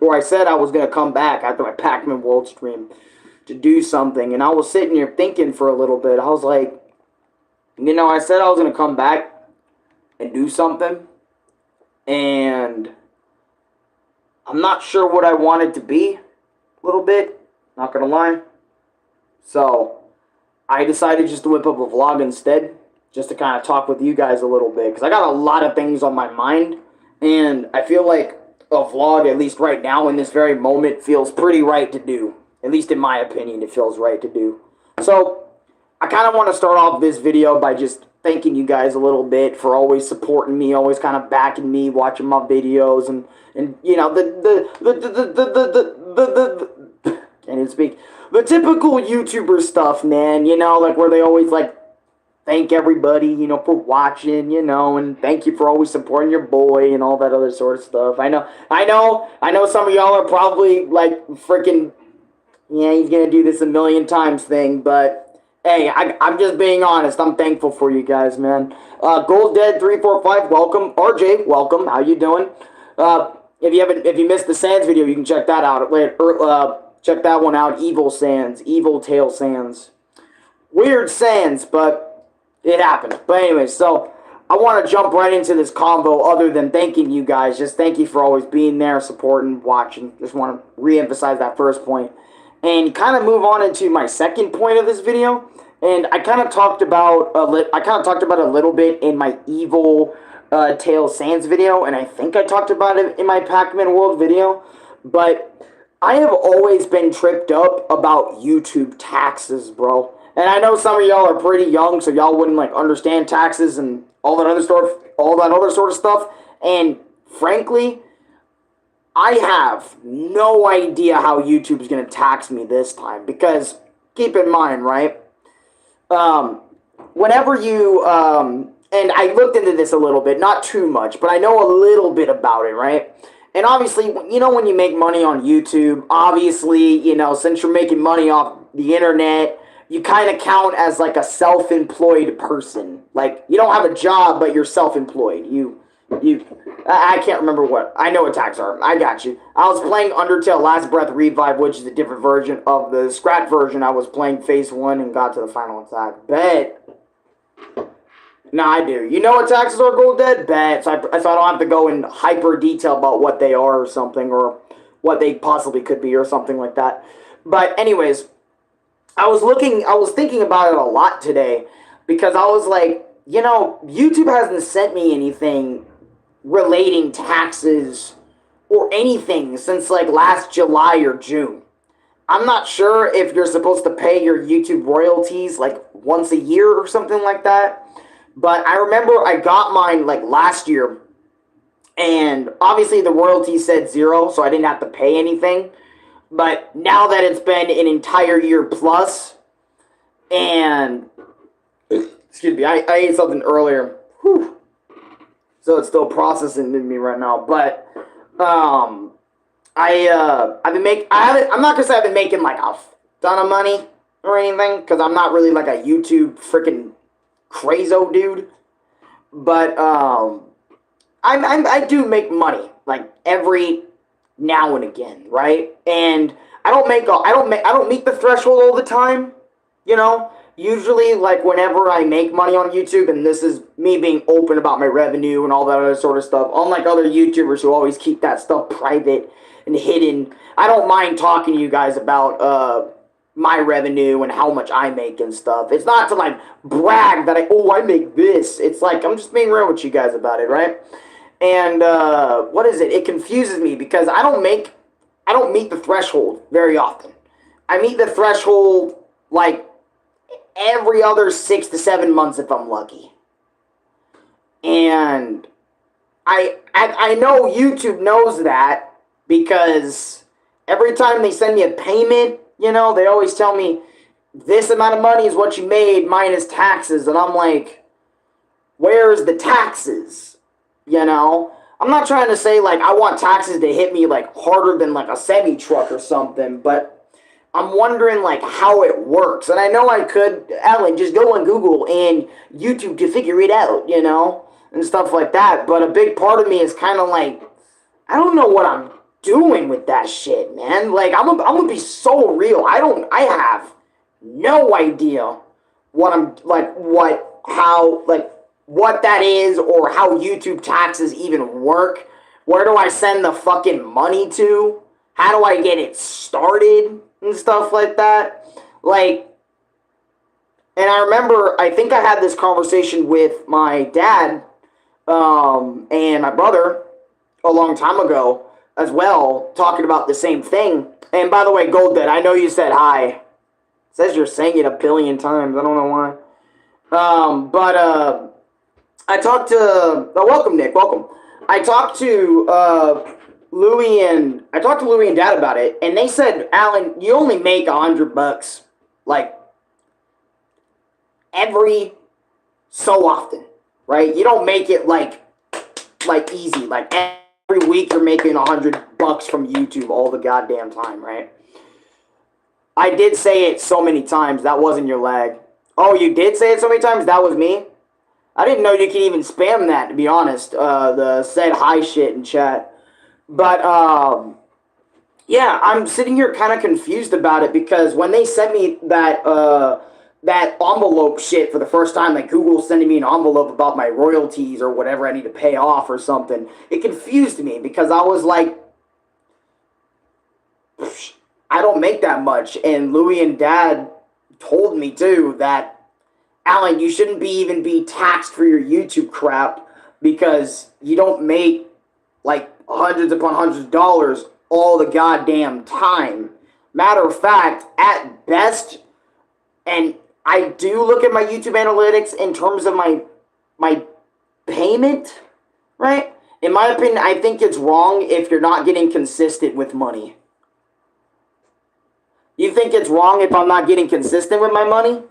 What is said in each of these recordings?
where I said I was going to come back after my Pac-Man World stream to do something. And I was sitting here thinking for a little bit. I was like, I said I was going to come back and do something. And I'm not sure what I want it to be a little bit. Not going to lie. So I decided just to whip up a vlog instead. Just to kind of talk with you guys a little bit. Because I got a lot of things on my mind. And I feel like a vlog, at least right now in this very moment, feels pretty right to do. At least in my opinion, it feels right to do. So I kind of want to start off this video by just thanking you guys a little bit for always supporting me, always kind of backing me, watching my videos, and can't even speak. The typical YouTuber stuff, man, like where they always like thank everybody, for watching, and thank you for always supporting your boy and all that other sort of stuff. I know some of y'all are probably like freaking, yeah, he's gonna do this a million times thing, but hey, I'm just being honest. I'm thankful for you guys, man. GoldDead345, welcome. RJ, welcome. How you doing? If you missed the Sans video, you can check that out later. Check that one out. Evil Tail Sans. Weird Sans, but it happened. But anyway, so I want to jump right into this combo other than thanking you guys. Just thank you for always being there, supporting, watching. Just want to re-emphasize that first point. And kind of move on into my second point of this video. And I kind of talked about a little bit in my Evil Tail Sans video. And I think I talked about it in my Pac-Man World video. But I have always been tripped up about YouTube taxes, bro. And I know some of y'all are pretty young, so y'all wouldn't like understand taxes and all that other sort of stuff. And frankly, I have no idea how YouTube is going to tax me this time. Because keep in mind, right? Whenever you and I looked into this a little bit, not too much, but I know a little bit about it, right? And obviously, when you make money on YouTube, obviously, since you're making money off the internet, you kind of count as like a self-employed person. Like, you don't have a job, but you're self-employed. I can't remember what. I know what tax are. I got you. I was playing Undertale Last Breath Revive, which is a different version of the Scrat version. I was playing Phase 1 and got to the final attack. Bet. Nah, I do. You know what taxes are, Gold Dead? Bet. So I don't have to go in hyper detail about what they are or something, or what they possibly could be or something like that. But anyways, I was thinking about it a lot today because I was like, YouTube hasn't sent me anything relating taxes or anything since like last July or June. I'm not sure if you're supposed to pay your YouTube royalties like once a year or something like that. But I remember I got mine like last year, and obviously the royalty said 0, so I didn't have to pay anything. But now that it's been an entire year plus, and excuse me, I ate something earlier. Whew. So it's still processing in me right now. But I'm not gonna say I've been making like a ton of money or anything, because I'm not really like a YouTube freaking crazo dude. But I do make money like every now and again, right? And I don't meet the threshold all the time, Usually, like, whenever I make money on YouTube, and this is me being open about my revenue and all that other sort of stuff, unlike other YouTubers who always keep that stuff private and hidden, I don't mind talking to you guys about my revenue and how much I make and stuff. It's not to, like, brag that I make this. It's like, I'm just being real with you guys about it, right? And, what is it? It confuses me because I don't meet the threshold very often. I meet the threshold, like, every other 6 to 7 months if I'm lucky. And I know YouTube knows that because every time they send me a payment, they always tell me this amount of money is what you made minus taxes. And I'm like, where's the taxes? I'm not trying to say like I want taxes to hit me like harder than like a semi-truck or something, but I'm wondering, like, how it works. And I know I could, Ellen, just go on Google and YouTube to figure it out, and stuff like that. But a big part of me is kind of like, I don't know what I'm doing with that shit, man? Like, I'm gonna be so real. I have no idea what I'm, like, what that is, or how YouTube taxes even work. Where do I send the fucking money to? How do I get it started and stuff like that? Like, and I remember, I think I had this conversation with my dad and my brother a long time ago as well, talking about the same thing. And by the way, Golddead, I know you said hi. It says you're saying it a billion times. I don't know why. I talked to... Oh, welcome, Nick. Welcome. I talked to Louie and Dad about it, and they said, Alan, you only make $100, like, every so often, right? You don't make it like easy. Like, every week you're making $100 from YouTube all the goddamn time, right? I did say it so many times. That wasn't your lag. Oh, you did say it so many times? That was me? I didn't know you could even spam that, to be honest. The said hi shit in chat. But, yeah, I'm sitting here kind of confused about it, because when they sent me that envelope shit for the first time, like Google sending me an envelope about my royalties or whatever I need to pay off or something, it confused me, because I was like, I don't make that much. And Louie and Dad told me too that, Alan, you shouldn't even be taxed for your YouTube crap, because you don't make like hundreds upon hundreds of dollars all the goddamn time. Matter of fact, at best, and I do look at my YouTube analytics in terms of my payment, right? In my opinion, I think it's wrong if you're not getting consistent with money. You think it's wrong if I'm not getting consistent with my money?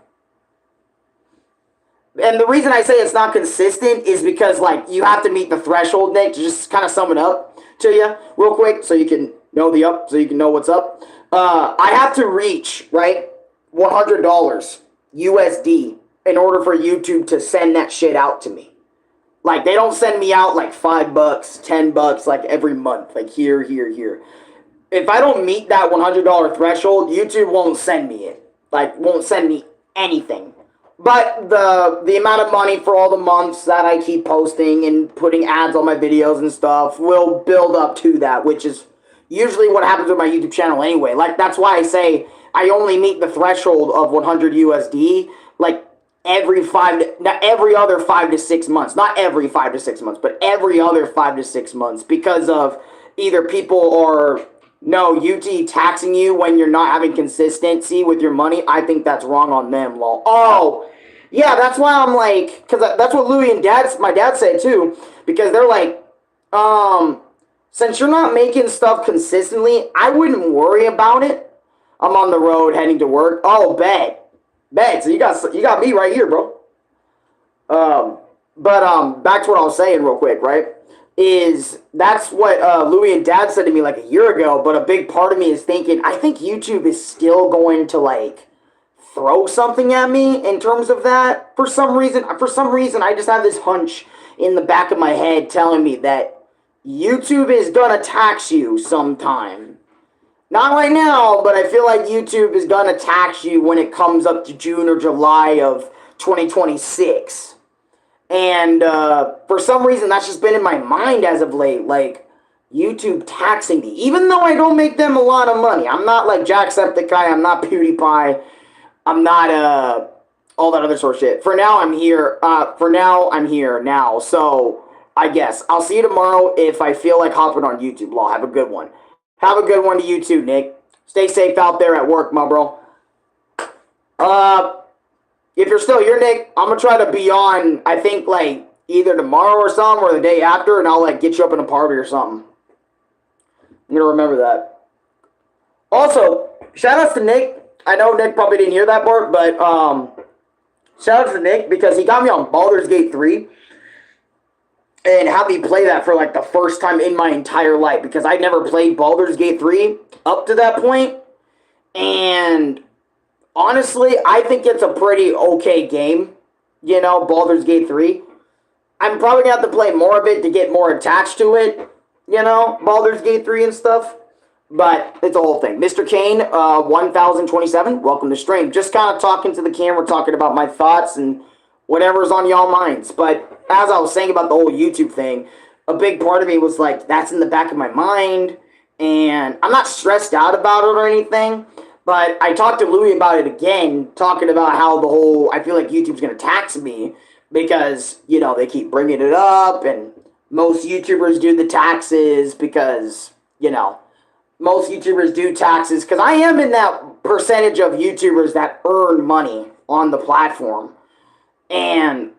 And the reason I say it's not consistent is because, like, you have to meet the threshold, Nick, to just kind of sum it up to you real quick so you can know so you can know what's up. I have to reach, right, $100 USD in order for YouTube to send that shit out to me. Like, they don't send me out, like, $5, $10, like, every month. Like, here. If I don't meet that $100 threshold, YouTube won't send me it. Like, won't send me anything. But the amount of money for all the months that I keep posting and putting ads on my videos and stuff will build up to that, which is usually what happens with my YouTube channel anyway. Like, that's why I say I only meet the threshold of 100 USD, like, every other 5 to 6 months. Not every 5 to 6 months, but every other 5 to 6 months, because of either people are... No, UT taxing you when you're not having consistency with your money, I think that's wrong on them, lol. Oh, yeah, that's why I'm like, because that's what Louie and my dad said too, because they're like, since you're not making stuff consistently, I wouldn't worry about it. I'm on the road heading to work. Oh, bet. So you got me right here, bro. Back to what I was saying real quick, right? That's what Louie and Dad said to me like a year ago, but a big part of me is thinking, I think YouTube is still going to, like, throw something at me in terms of that. For some reason, I just have this hunch in the back of my head telling me that YouTube is gonna tax you sometime. Not right now, but I feel like YouTube is gonna tax you when it comes up to June or July of 2026. And for some reason, that's just been in my mind as of late, like, YouTube taxing me. Even though I don't make them a lot of money. I'm not like Jacksepticeye, I'm not PewDiePie, I'm not all that other sort of shit. For now, I'm here. Now. So, I guess. I'll see you tomorrow if I feel like hopping on YouTube. Law, have a good one. Have a good one to you too, Nick. Stay safe out there at work, my bro. If you're still here, Nick, I'm going to try to be on, I think, like, either tomorrow or something, or the day after, and I'll, like, get you up in a party or something. I'm going to remember that. Also, shout-outs to Nick. I know Nick probably didn't hear that part, but, shout-outs to Nick, because he got me on Baldur's Gate 3, and had me play that for, like, the first time in my entire life, because I'd never played Baldur's Gate 3 up to that point, and... honestly, I think it's a pretty okay game, you know, Baldur's Gate 3. I'm probably going to have to play more of it to get more attached to it, you know, Baldur's Gate 3 and stuff. But it's a whole thing. Mr. Kane, 1027, welcome to stream. Just kind of talking to the camera, talking about my thoughts and whatever's on y'all minds. But as I was saying about the whole YouTube thing, a big part of me was like, that's in the back of my mind. And I'm not stressed out about it or anything. But I talked to Louis about it again, talking about how the whole, I feel like YouTube's going to tax me because, you know, they keep bringing it up. And most YouTubers do the taxes because, you know, most YouTubers do taxes because I am in that percentage of YouTubers that earn money on the platform. And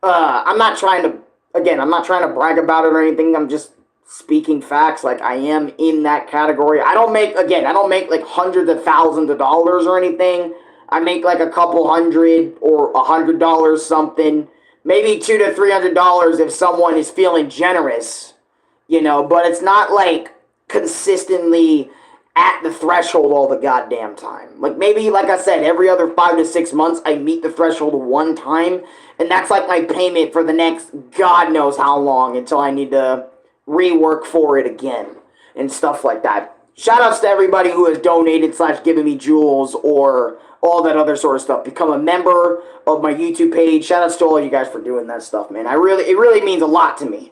I'm not trying to, again, I'm not trying to brag about it or anything. I'm just speaking facts. Like, I am in that category. I don't make like hundreds of thousands of dollars or anything. I make like a couple hundred or $100 something. Maybe $200 to $300 if someone is feeling generous, you know, but it's not like consistently at the threshold all the goddamn time. Like, maybe, like I said, every other 5 to 6 months I meet the threshold one time, and that's like my payment for the next God knows how long until I need to rework for it again and stuff like that. Shout outs to everybody who has donated / given me jewels or all that other sort of stuff. Become a member of my YouTube page. Shout outs to all you guys for doing that stuff, man. It really means a lot to me.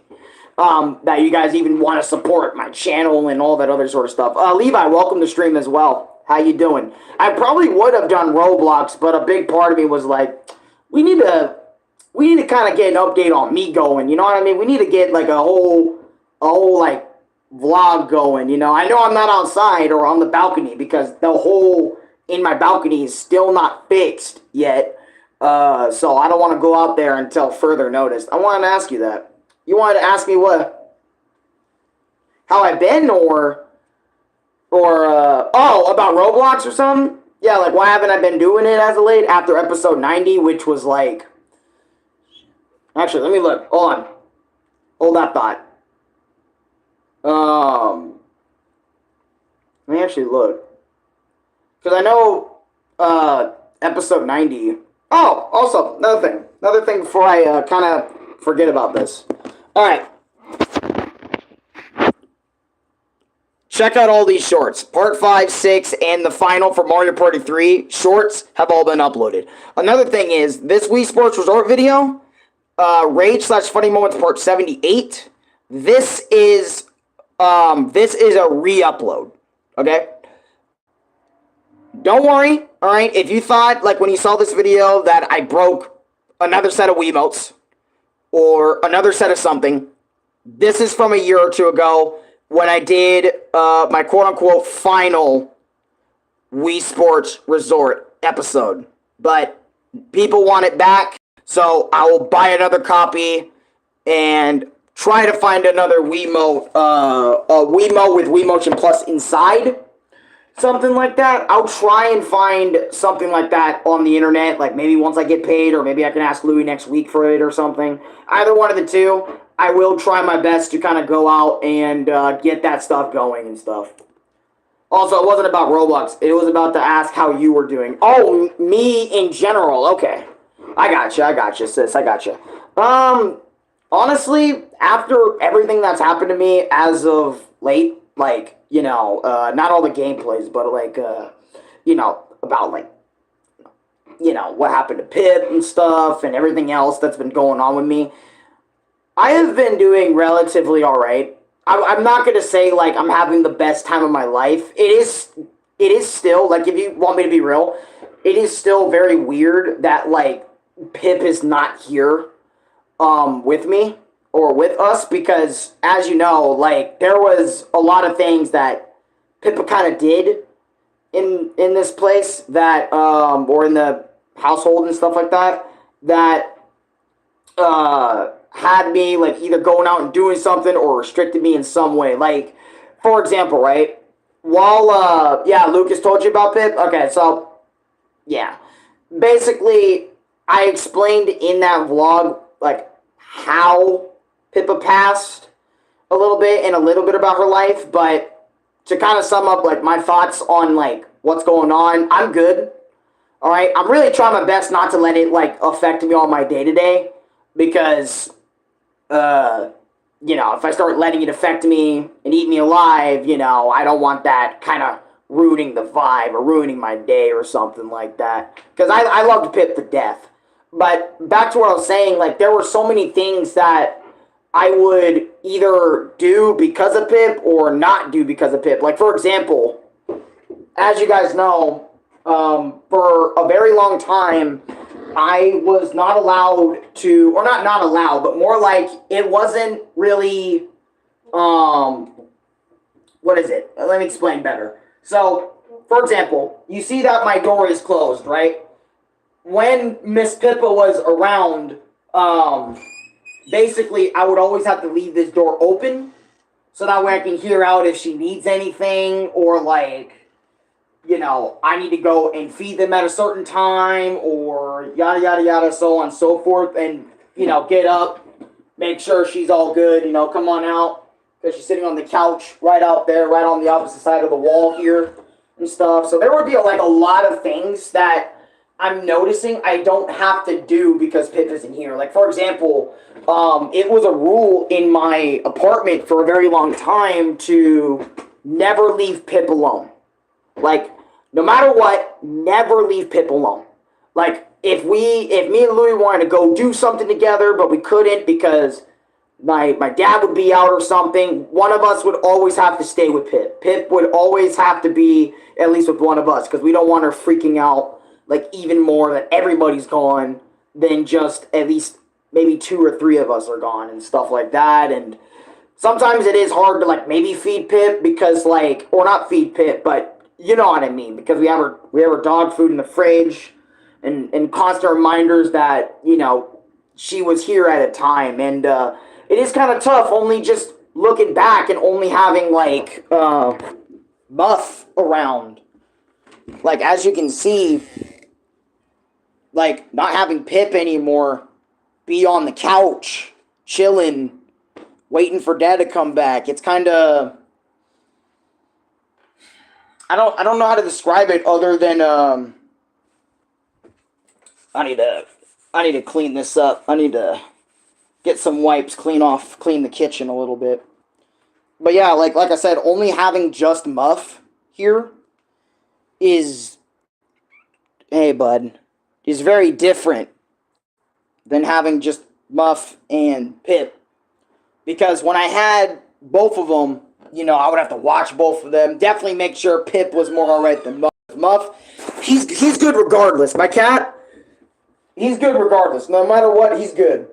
That you guys even want to support my channel and all that other sort of stuff. Levi, welcome to stream as well. How you doing? I probably would have done Roblox, but a big part of me was like, we need to kind of get an update on me going. You know what I mean? We need to get like a whole like vlog going. You know, I know I'm not outside or on the balcony because the hole in my balcony is still not fixed yet. So I don't want to go out there until further notice. I wanted to ask you that. You wanted to ask me what? How I've been or about Roblox or something? Yeah, like why haven't I been doing it as of late after episode 90, which was like... Actually, let me look. Hold on. Hold that thought. Let me actually look. Because I know episode 90... Oh, also, another thing before I kind of forget about this. Alright. Check out all these shorts. Part 5, 6, and the final for Mario Party 3 shorts have all been uploaded. Another thing is, this Wii Sports Resort video, Rage / Funny Moments Part 78, this is a re-upload. Okay? Don't worry, alright? If you thought, like when you saw this video, that I broke another set of Wiimotes, or another set of something. This is from a year or two ago when I did my quote-unquote final Wii Sports Resort episode. But people want it back, so I will buy another copy and try to find another Wiimote, a Wiimote with Wii Motion Plus inside. Something like that. I'll try and find something like that on the internet, like maybe once I get paid, or maybe I can ask Louis next week for it or something. Either one of the two. I will try my best to kind of go out and get that stuff going and stuff. Also, it wasn't about Roblox. It was about to ask how you were doing. Oh, me in general. Okay. I gotcha, sis. I gotcha. Honestly, after everything that's happened to me as of late, like, you know, not all the gameplays, but like, you know, about like, you know, what happened to Pip and stuff and everything else that's been going on with me. I have been doing relatively alright. I'm not going to say like I'm having the best time of my life. It is still, like, if you want me to be real, it is still very weird that like Pip is not here with me. Or with us, because, as you know, like, there was a lot of things that Pippa kind of did in this place that, or in the household and stuff like that, that, had me, like, either going out and doing something or restricted me in some way. Like, for example, right, while, yeah, Lucas told you about Pip? Okay, so, yeah. Basically, I explained in that vlog, like, how Pippa passed a little bit and a little bit about her life, but to kind of sum up, like, my thoughts on, like, what's going on, I'm good, alright? I'm really trying my best not to let it, like, affect me on my day-to-day, because, if I start letting it affect me and eat me alive, I don't want that kind of ruining the vibe or ruining my day or something like that. Because I loved Pip to death. But back to what I was saying, like, there were so many things that I would either do because of Pip or not do because of Pip. Like, for example, as you guys know, for a very long time, I was not allowed to, or not allowed, but more like it wasn't really, what is it? Let me explain better. So, for example, you see that my door is closed, right? When Miss Pippa was around, basically I would always have to leave this door open so that way I can hear out if she needs anything, or like, I need to go and feed them at a certain time, or yada, yada, yada, so on and so forth, and, get up, make sure she's all good, come on out, because she's sitting on the couch right out there, right on the opposite side of the wall here, and stuff. So there would be, like, a lot of things that I'm noticing I don't have to do because Pip isn't here. Like, for example, it was a rule in my apartment for a very long time to never leave Pip alone. Like, no matter what, never leave Pip alone. Like, if me and Louie wanted to go do something together, but we couldn't because my dad would be out or something, one of us would always have to stay with Pip. Pip would always have to be at least with one of us, because we don't want her freaking out, like, even more that everybody's gone than just at least maybe 2 or 3 of us are gone and stuff like that. And sometimes it is hard to, like, maybe feed Pip because, like, or not feed Pip, but you know what I mean, because we have her dog food in the fridge, and constant reminders that, she was here at a time. And it is kind of tough only just looking back and only having, like, Muff around. Like, as you can see, like, not having Pip anymore, be on the couch, chilling, waiting for Dad to come back. It's kind of, I don't know how to describe it other than I need to clean this up. I need to get some wipes, clean the kitchen a little bit. But yeah, like I said, only having just Muff here is, hey bud, is very different than having just Muff and Pip. Because when I had both of them, I would have to watch both of them. Definitely make sure Pip was more alright than Muff. Muff, he's good regardless. My cat, he's good regardless. No matter what, he's good.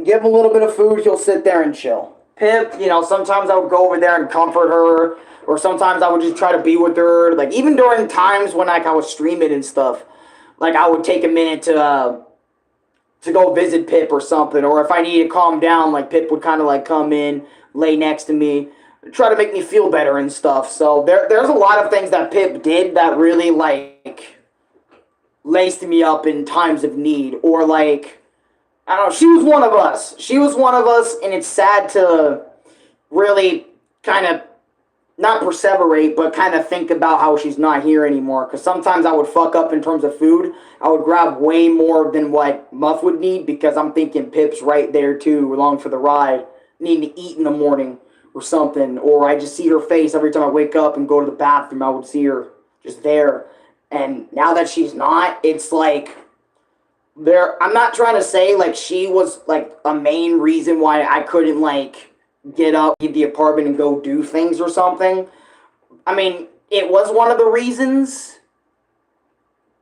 Give him a little bit of food, he'll sit there and chill. Pip, sometimes I would go over there and comfort her, or sometimes I would just try to be with her. Like, even during times when, like, I was streaming and stuff, like, I would take a minute to go visit Pip or something. Or if I needed to calm down, like, Pip would kind of, like, come in, lay next to me, try to make me feel better and stuff. So there's a lot of things that Pip did that really, like, laced me up in times of need. Or, like, I don't know, she was one of us. She was one of us, and it's sad to really kind of not perseverate, but kind of think about how she's not here anymore. Because sometimes I would fuck up in terms of food. I would grab way more than what Muff would need, because I'm thinking Pip's right there too, along for the ride, needing to eat in the morning or something. Or I just see her face every time I wake up and go to the bathroom. I would see her just there. And now that she's not, it's like, I'm not trying to say, like, she was, like, a main reason why I couldn't, like, get up, leave the apartment, and go do things or something. I mean, it was one of the reasons,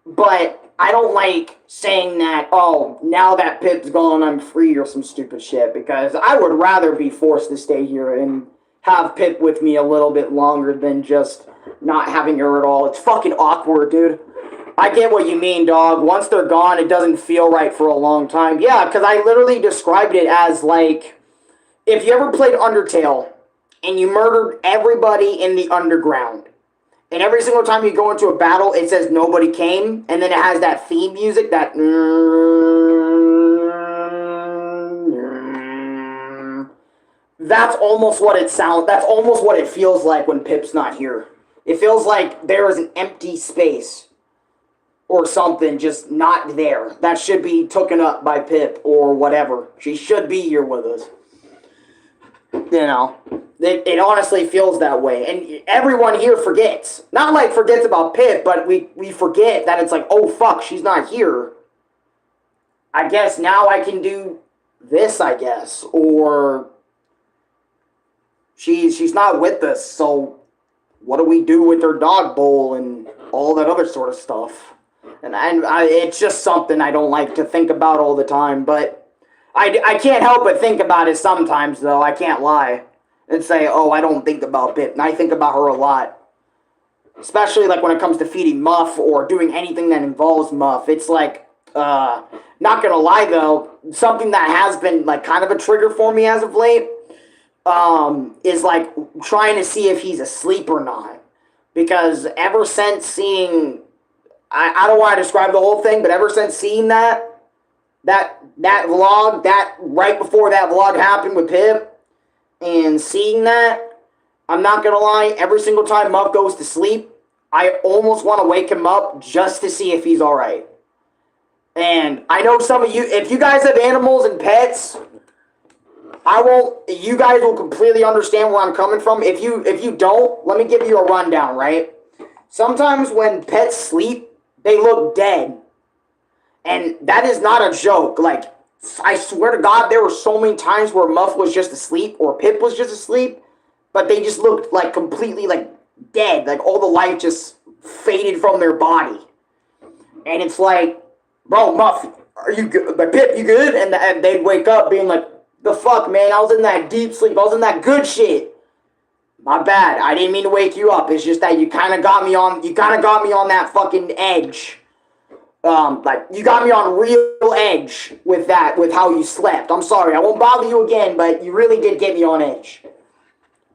but I don't like saying that, oh, now that Pip's gone, I'm free or some stupid shit, because I would rather be forced to stay here and have Pip with me a little bit longer than just not having her at all. It's fucking awkward, dude. I get what you mean, dog. Once they're gone, it doesn't feel right for a long time. Yeah, because I literally described it as, like, if you ever played Undertale and you murdered everybody in the underground, and every single time you go into a battle, it says nobody came, and then it has that theme music, that... That's almost what it sounds... That's almost what it feels like when Pip's not here. It feels like there is an empty space or something just not there. That should be taken up by Pip or whatever. She should be here with us. You know, it honestly feels that way. And everyone here forgets. Not like forgets about Pip, but we forget that it's like, oh fuck, she's not here. I guess now I can do this, I guess. Or she's not with us, so what do we do with her dog bowl and all that other sort of stuff? And it's just something I don't like to think about all the time, but I can't help but think about it sometimes, though. I can't lie and say, oh, I don't think about Pip. And I think about her a lot. Especially like when it comes to feeding Muff or doing anything that involves Muff. It's like, not gonna lie, though, something that has been like kind of a trigger for me as of late is like trying to see if he's asleep or not. Because ever since seeing, I don't want to describe the whole thing, but ever since seeing that vlog, that right before that vlog happened with Pip, and seeing that, I'm not gonna lie, every single time Muff goes to sleep, I almost want to wake him up just to see if he's alright. And I know some of you, if you guys have animals and pets, you guys will completely understand where I'm coming from. If you don't, let me give you a rundown, right? Sometimes when pets sleep, they look dead. And that is not a joke. Like, I swear to God, there were so many times where Muff was just asleep or Pip was just asleep, but they just looked like completely like dead. Like all the life just faded from their body. And it's like, bro, Muff, are you good? Like, Pip, you good? And they'd wake up being like, the fuck, man? I was in that deep sleep. I was in that good shit. My bad. I didn't mean to wake you up. It's just that you kind of got me on that fucking edge. Like, you got me on real edge with how you slept. I'm sorry, I won't bother you again, but you really did get me on edge.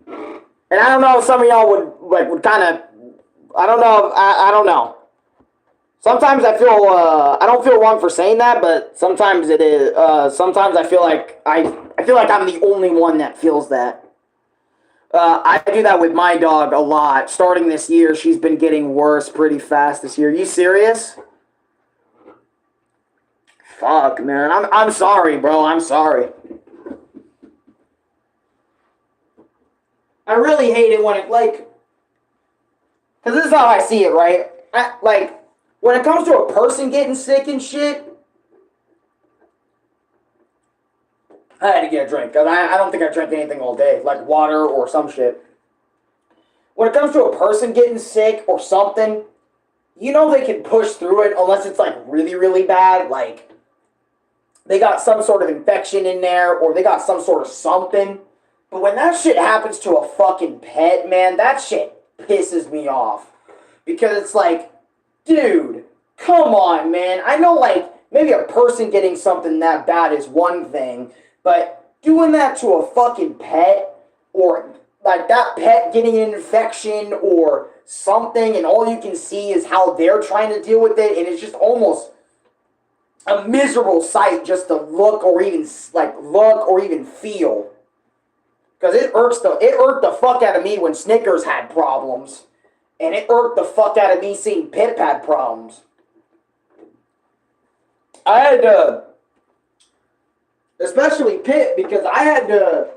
And I don't know if some of y'all would kind of, I don't know, I don't know. Sometimes I feel, I don't feel wrong for saying that, but sometimes it is, sometimes I feel like, I feel like I'm the only one that feels that. I do that with my dog a lot. Starting this year, she's been getting worse pretty fast this year. You serious? Fuck, man. I'm sorry, bro. I'm sorry. I really hate it when it, like... Because this is how I see it, right? Like, when it comes to a person getting sick and shit... I had to get a drink. Because I don't think I drank anything all day. Like water or some shit. When it comes to a person getting sick or something... You know they can push through it unless it's, like, really, really bad. Like... They got some sort of infection in there, or they got some sort of something. But when that shit happens to a fucking pet, man, that shit pisses me off. Because it's like, dude, come on, man. I know, like, maybe a person getting something that bad is one thing, but doing that to a fucking pet, or, like, that pet getting an infection or something, and all you can see is how they're trying to deal with it, and it's just almost... a miserable sight just to look or even feel. Because it irked the fuck out of me when Snickers had problems. And it irked the fuck out of me seeing Pip had problems. I had to, especially Pip, because I had to,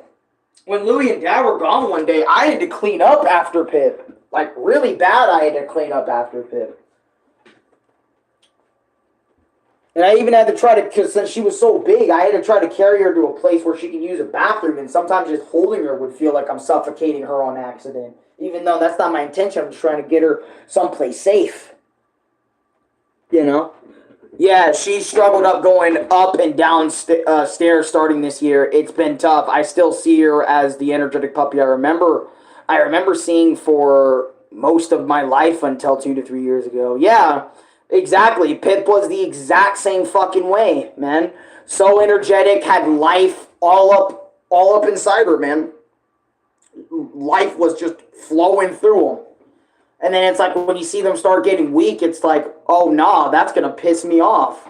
when Louie and Dad were gone one day, I had to clean up after Pip. Like, really bad I had to clean up after Pip. And I even had to try to, because since she was so big, I had to try to carry her to a place where she could use a bathroom, and sometimes just holding her would feel like I'm suffocating her on accident. Even though that's not my intention, I'm just trying to get her someplace safe. You know? Yeah, she struggled up going up and down stairs starting this year. It's been tough. I still see her as the energetic puppy I remember seeing for most of my life until 2 to 3 years ago. Yeah. Exactly. Pip was the exact same fucking way, man. So energetic, had life all up inside her, man. Life was just flowing through him. And then it's like when you see them start getting weak, it's like, oh nah, that's gonna piss me off.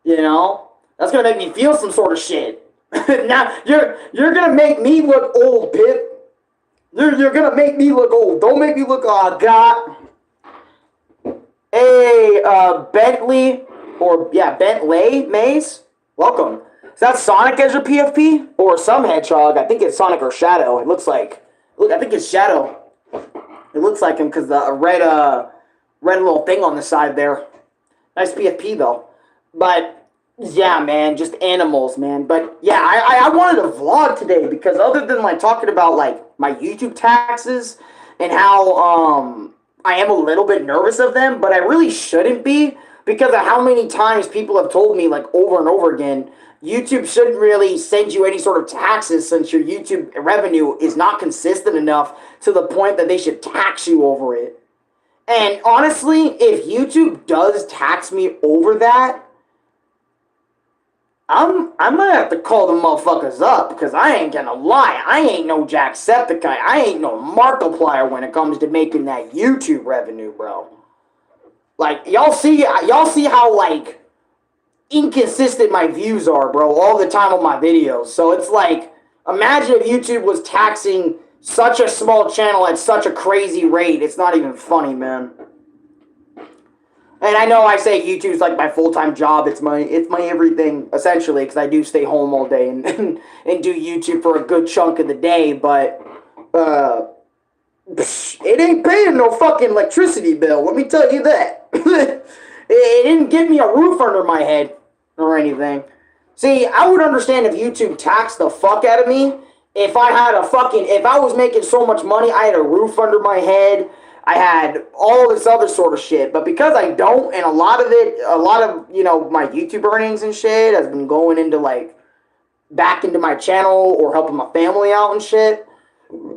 You know? That's gonna make me feel some sort of shit. Now you're gonna make me look old, Pip. You're gonna make me look old. Don't make me look, oh God. Hey, Bentley Mays, welcome. Is that Sonic as your PFP? Or some hedgehog? I think it's Sonic or Shadow. It looks like. Look, I think it's Shadow. It looks like him because the red little thing on the side there. Nice PFP though. But yeah, man, just animals, man. But yeah, I wanted to vlog today because other than like talking about like my YouTube taxes and how I am a little bit nervous of them, but I really shouldn't be because of how many times people have told me like over and over again, YouTube shouldn't really send you any sort of taxes since your YouTube revenue is not consistent enough to the point that they should tax you over it. And honestly, if YouTube does tax me over that, I'm gonna have to call the motherfuckers up because I ain't gonna lie. I ain't no Jacksepticeye. I ain't no Markiplier when it comes to making that YouTube revenue, bro. Like, y'all see how, like, inconsistent my views are, bro, all the time on my videos. So it's like, imagine if YouTube was taxing such a small channel at such a crazy rate. It's not even funny, man. And I know I say YouTube's like my full-time job. It's my everything, essentially, because I do stay home all day and do YouTube for a good chunk of the day, but it ain't paying no fucking electricity bill, let me tell you that. It didn't give me a roof under my head or anything. See, I would understand if YouTube taxed the fuck out of me if I was making so much money, I had a roof under my head, I had all this other sort of shit. But because I don't, and a lot of, you know, my YouTube earnings and shit has been going into, like, back into my channel or helping my family out and shit.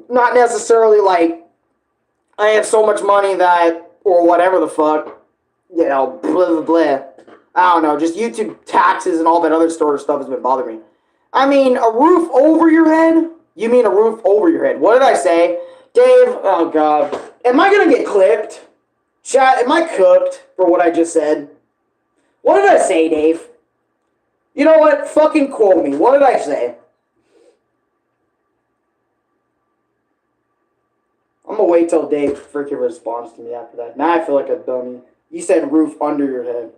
Not necessarily, like, I have so much money that, or whatever the fuck, you know, blah, blah, blah. I don't know, just YouTube taxes and all that other sort of stuff has been bothering me. I mean, a roof over your head? You mean a roof over your head. What did I say? Dave, oh God. Am I going to get clipped? Chat, am I cooked for what I just said? What did I say, Dave? You know what? Fucking quote me. What did I say? I'm going to wait till Dave freaking responds to me after that. Now I feel like a dummy. You said roof under your head.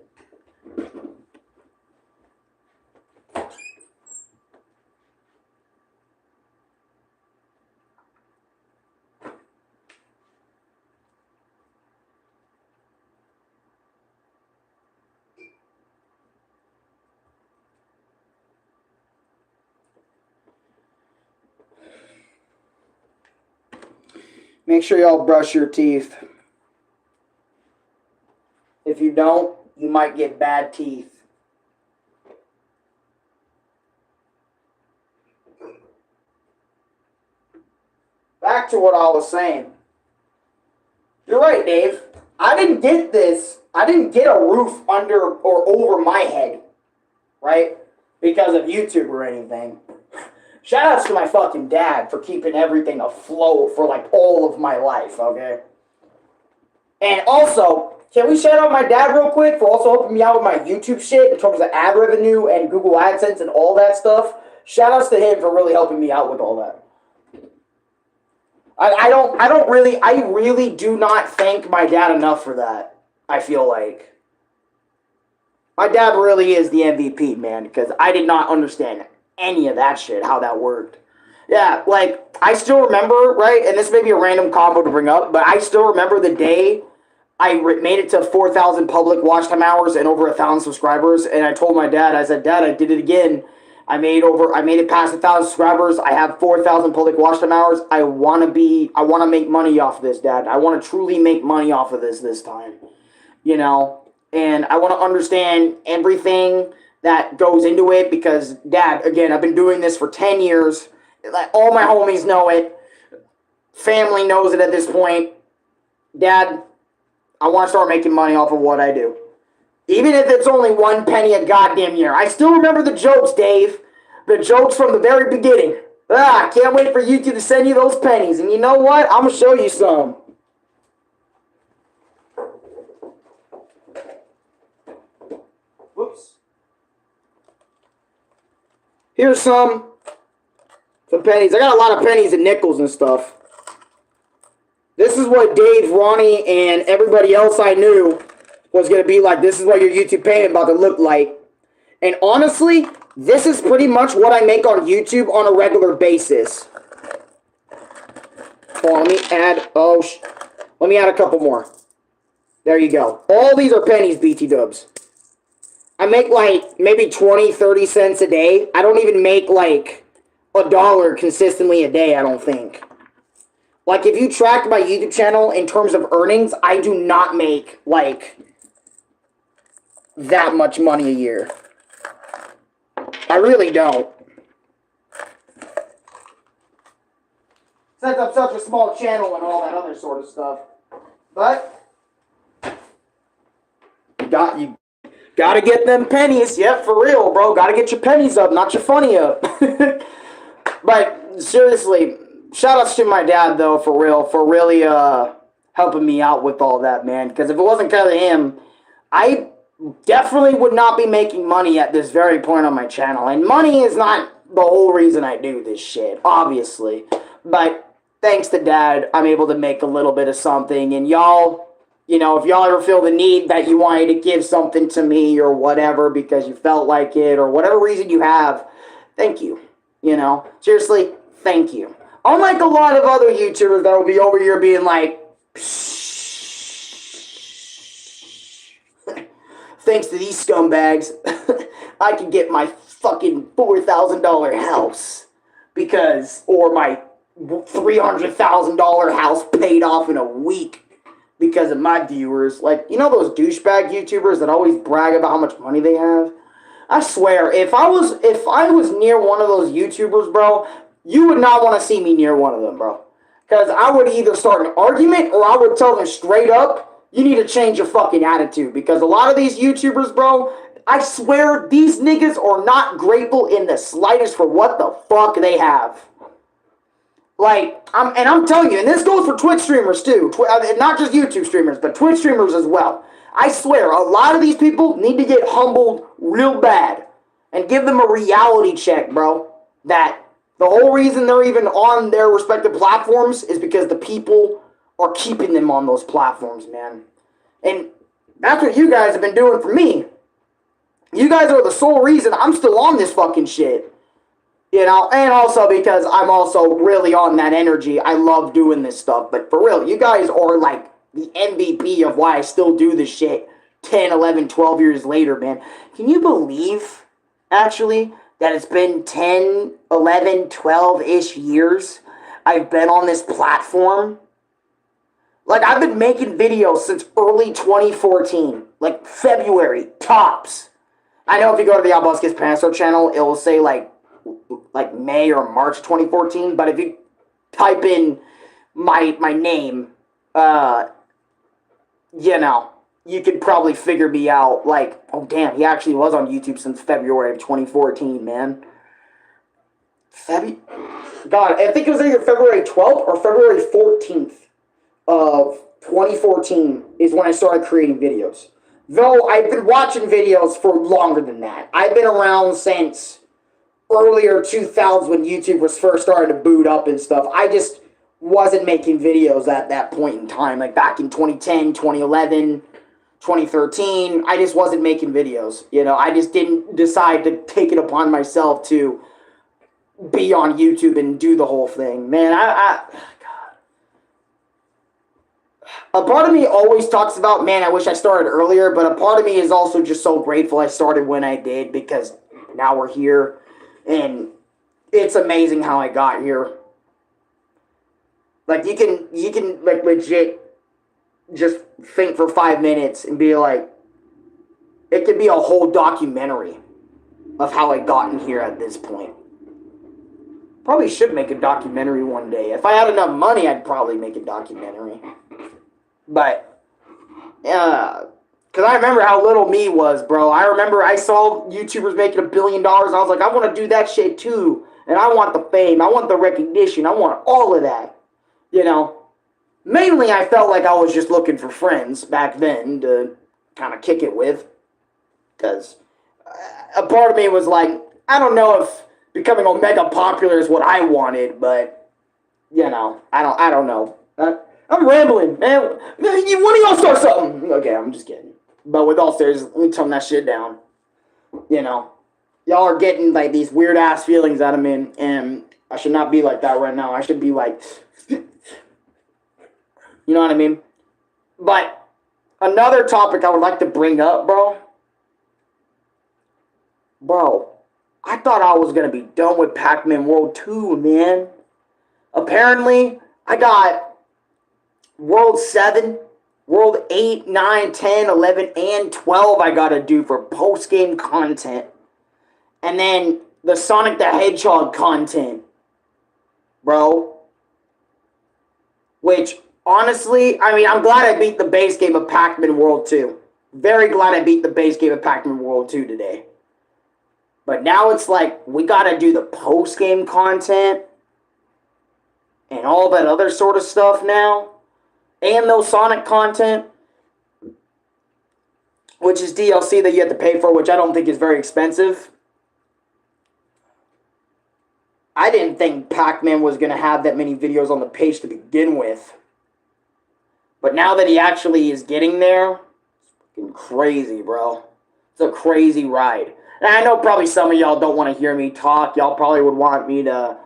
Make sure y'all brush your teeth. If you don't, you might get bad teeth. Back to what I was saying. You're right, Dave. I didn't get this. I didn't get a roof under or over my head, right? Because of YouTube or anything. Shout outs to my fucking dad for keeping everything afloat for like all of my life, okay? And also, can we shout out my dad real quick for also helping me out with my YouTube shit in terms of ad revenue and Google AdSense and all that stuff? Shout outs to him for really helping me out with all that. I really do not thank my dad enough for that, I feel like. My dad really is the MVP, man, because I did not understand any of that shit, how that worked. Yeah, like, I still remember, right, and this may be a random combo to bring up, but I still remember the day I made it to 4,000 public watch time hours and over 1,000 subscribers, and I told my dad, I said, Dad, I did it again. I made it past 1,000 subscribers. I have 4,000 public watch time hours. I want to make money off of this, Dad. I want to truly make money off of this time, you know, and I want to understand everything that goes into it because, Dad, again, I've been doing this for 10 years. Like, all my homies know it. Family knows it at this point. Dad, I want to start making money off of what I do. Even if it's only 1 penny a goddamn year. I still remember the jokes, Dave. The jokes from the very beginning. Can't wait for YouTube to send you those pennies. And you know what? I'm going to show you some. Whoops. Here's some pennies. I got a lot of pennies and nickels and stuff. This is what Dave, Ronnie, and everybody else I knew was going to be like. This is what your YouTube payment about to look like. And honestly, This is pretty much what I make on YouTube on a regular basis. Hold on, let me add, let me add a couple more. There you go. All these are pennies, BT dubs. I make like maybe 20, 30 cents a day. I don't even make like $1 consistently a day, I don't think. Like if you track my YouTube channel in terms of earnings, I do not make like that much money a year. I really don't. Since I'm such a small channel and all that other sort of stuff. But you gotta get them pennies. Yep, for real, bro. Gotta get your pennies up, not your funny up. But seriously, shout outs to my dad though, for real, for really helping me out with all that, man. Because if it wasn't because of him, I definitely would not be making money at this very point on my channel. And money is not the whole reason I do this shit, obviously. But thanks to Dad, I'm able to make a little bit of something. And y'all, you know, if y'all ever feel the need that you wanted to give something to me or whatever because you felt like it or whatever reason you have, thank you. You know, seriously, thank you. Unlike a lot of other YouTubers that will be over here being like, thanks to these scumbags, I can get my fucking $4,000 house because, or my $300,000 house paid off in a week because of my viewers. Like, you know those douchebag YouTubers that always brag about how much money they have? I swear, if I was near one of those YouTubers, bro, you would not want to see me near one of them, bro. Because I would either start an argument or I would tell them straight up, you need to change your fucking attitude. Because a lot of these YouTubers, bro, I swear these niggas are not grateful in the slightest for what the fuck they have. Like, I'm telling you, and this goes for Twitch streamers too. Not just YouTube streamers, but Twitch streamers as well. I swear, a lot of these people need to get humbled real bad. And give them a reality check, bro. That the whole reason they're even on their respective platforms is because the people are keeping them on those platforms, man. And that's what you guys have been doing for me. You guys are the sole reason I'm still on this fucking shit. You know, and also because I'm also really on that energy. I love doing this stuff. But for real, you guys are like the MVP of why I still do this shit 10, 11, 12 years later, man. Can you believe, actually, that it's been 10, 11, 12-ish years I've been on this platform? Like, I've been making videos since early 2014. Like, February, tops. I know if you go to the Albuscus Panzer channel, it will say, like May or March 2014. But if you type in my name, you know, you could probably figure me out. Like, oh, damn, he actually was on YouTube since February of 2014, man. God, I think it was either February 12th or February 14th. Of 2014 is when I started creating videos. Though I've been watching videos for longer than that. I've been around since earlier 2000s when YouTube was first starting to boot up and stuff. I just wasn't making videos at that point in time. Like back in 2010, 2011, 2013, I just wasn't making videos. You know, I just didn't decide to take it upon myself to be on YouTube and do the whole thing. Man, a part of me always talks about, man, I wish I started earlier, but a part of me is also just so grateful I started when I did because now we're here, and it's amazing how I got here. Like, you can like, legit just think for 5 minutes and be like, it could be a whole documentary of how I got in here at this point. Probably should make a documentary one day. If I had enough money, I'd probably make a documentary. But, because I remember how little me was, bro. I remember I saw YouTubers making $1 billion. I was like, I want to do that shit too. And I want the fame. I want the recognition. I want all of that. You know? Mainly, I felt like I was just looking for friends back then to kind of kick it with. Because a part of me was like, I don't know if becoming Omega popular is what I wanted, but, you know, I don't know. I'm rambling, man. When do y'all start something? Okay, I'm just kidding. But with all seriousness, let me tone that shit down. You know, y'all are getting like these weird ass feelings out of me, and I should not be like that right now. I should be like, you know what I mean? But another topic I would like to bring up, bro. Bro, I thought I was gonna be done with Pac-Man World 2, man. Apparently, I got World 7, World 8, 9, 10, 11, and 12 I gotta do for post-game content. And then the Sonic the Hedgehog content, bro. Which, honestly, I mean, I'm glad I beat the base game of Pac-Man World 2. Very glad I beat the base game of Pac-Man World 2 today. But now it's like, we gotta do the post-game content and all that other sort of stuff now. And those Sonic content, which is DLC that you have to pay for, which I don't think is very expensive. I didn't think Pac-Man was going to have that many videos on the page to begin with. But now that he actually is getting there, it's fucking crazy, bro. It's a crazy ride. And I know probably some of y'all don't want to hear me talk. Y'all probably would want me to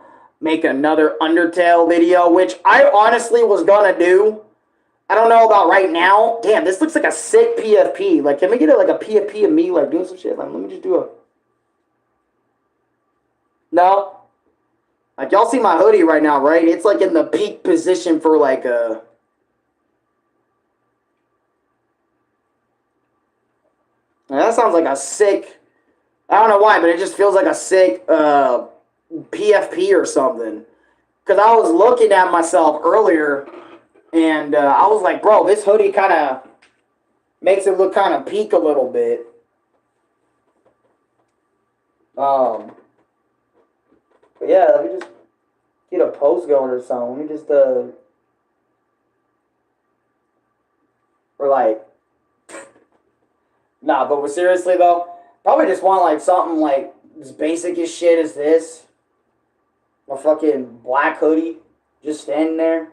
make another Undertale video, which I honestly was going to do. I don't know about right now. Damn, this looks like a sick PFP. Like, can we get like a PFP of me like doing some shit? Like, let me just do a... No? Like, y'all see my hoodie right now, right? It's like in the peak position for like a... Now, that sounds like a sick... I don't know why, but it just feels like a sick PFP or something. Because I was looking at myself earlier, and I was like, bro, this hoodie kind of makes it look kind of peak a little bit. But yeah, let me just get a post going or something. Let me just, or like, nah, but seriously though, probably just want like something like as basic as shit as this. My fucking black hoodie, just standing there.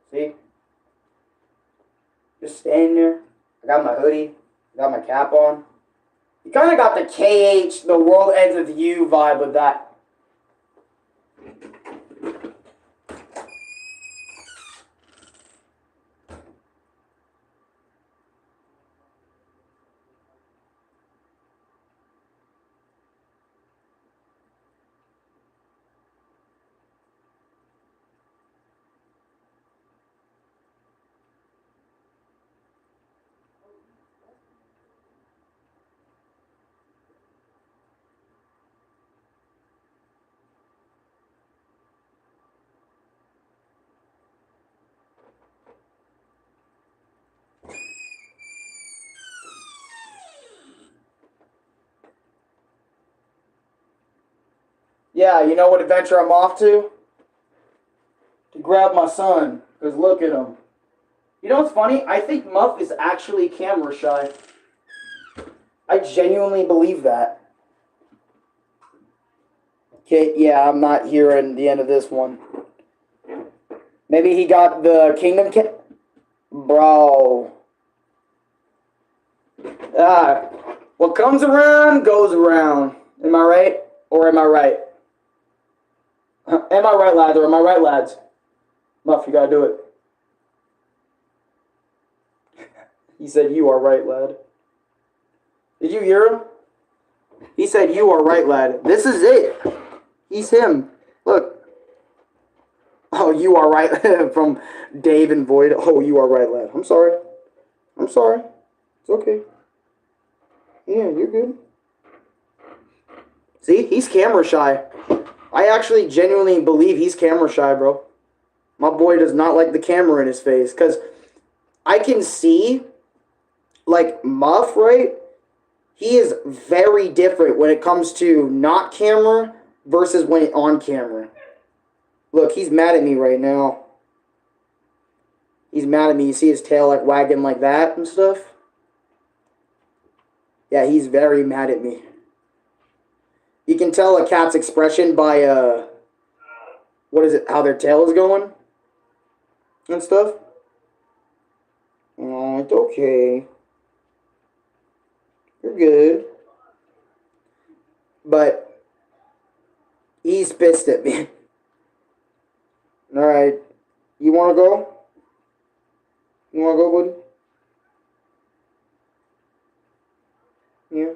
See? Just standing there. I got my hoodie, I got my cap on. You kind of got the KH, the world ends with you vibe with that. Yeah, you know what adventure I'm off to? To grab my son. Because look at him. You know what's funny? I think Muff is actually camera shy. I genuinely believe that. Okay, yeah, I'm not hearing the end of this one. Maybe he got the Kingdom Bro. Ah, what comes around goes around. Am I right? Or am I right? Am I right, lads? Or am I right, lads? Muff, you gotta do it. He said, you are right, lad. Did you hear him? He said, you are right, lad. This is it. He's him. Look. Oh, you are right. From Dave and Void. Oh, you are right, lad. I'm sorry. I'm sorry. It's okay. Yeah, you're good. See? He's camera shy. I actually genuinely believe he's camera shy, bro. My boy does not like the camera in his face. Because I can see, like, Muff, right? He is very different when it comes to not camera versus when it on camera. Look, he's mad at me right now. He's mad at me. You see his tail, like, wagging like that and stuff? Yeah, he's very mad at me. You can tell a cat's expression by, what is it, how their tail is going and stuff. Oh, it's okay. You're good. But he's pissed at me. All right, you want to go? You want to go, buddy? Yeah.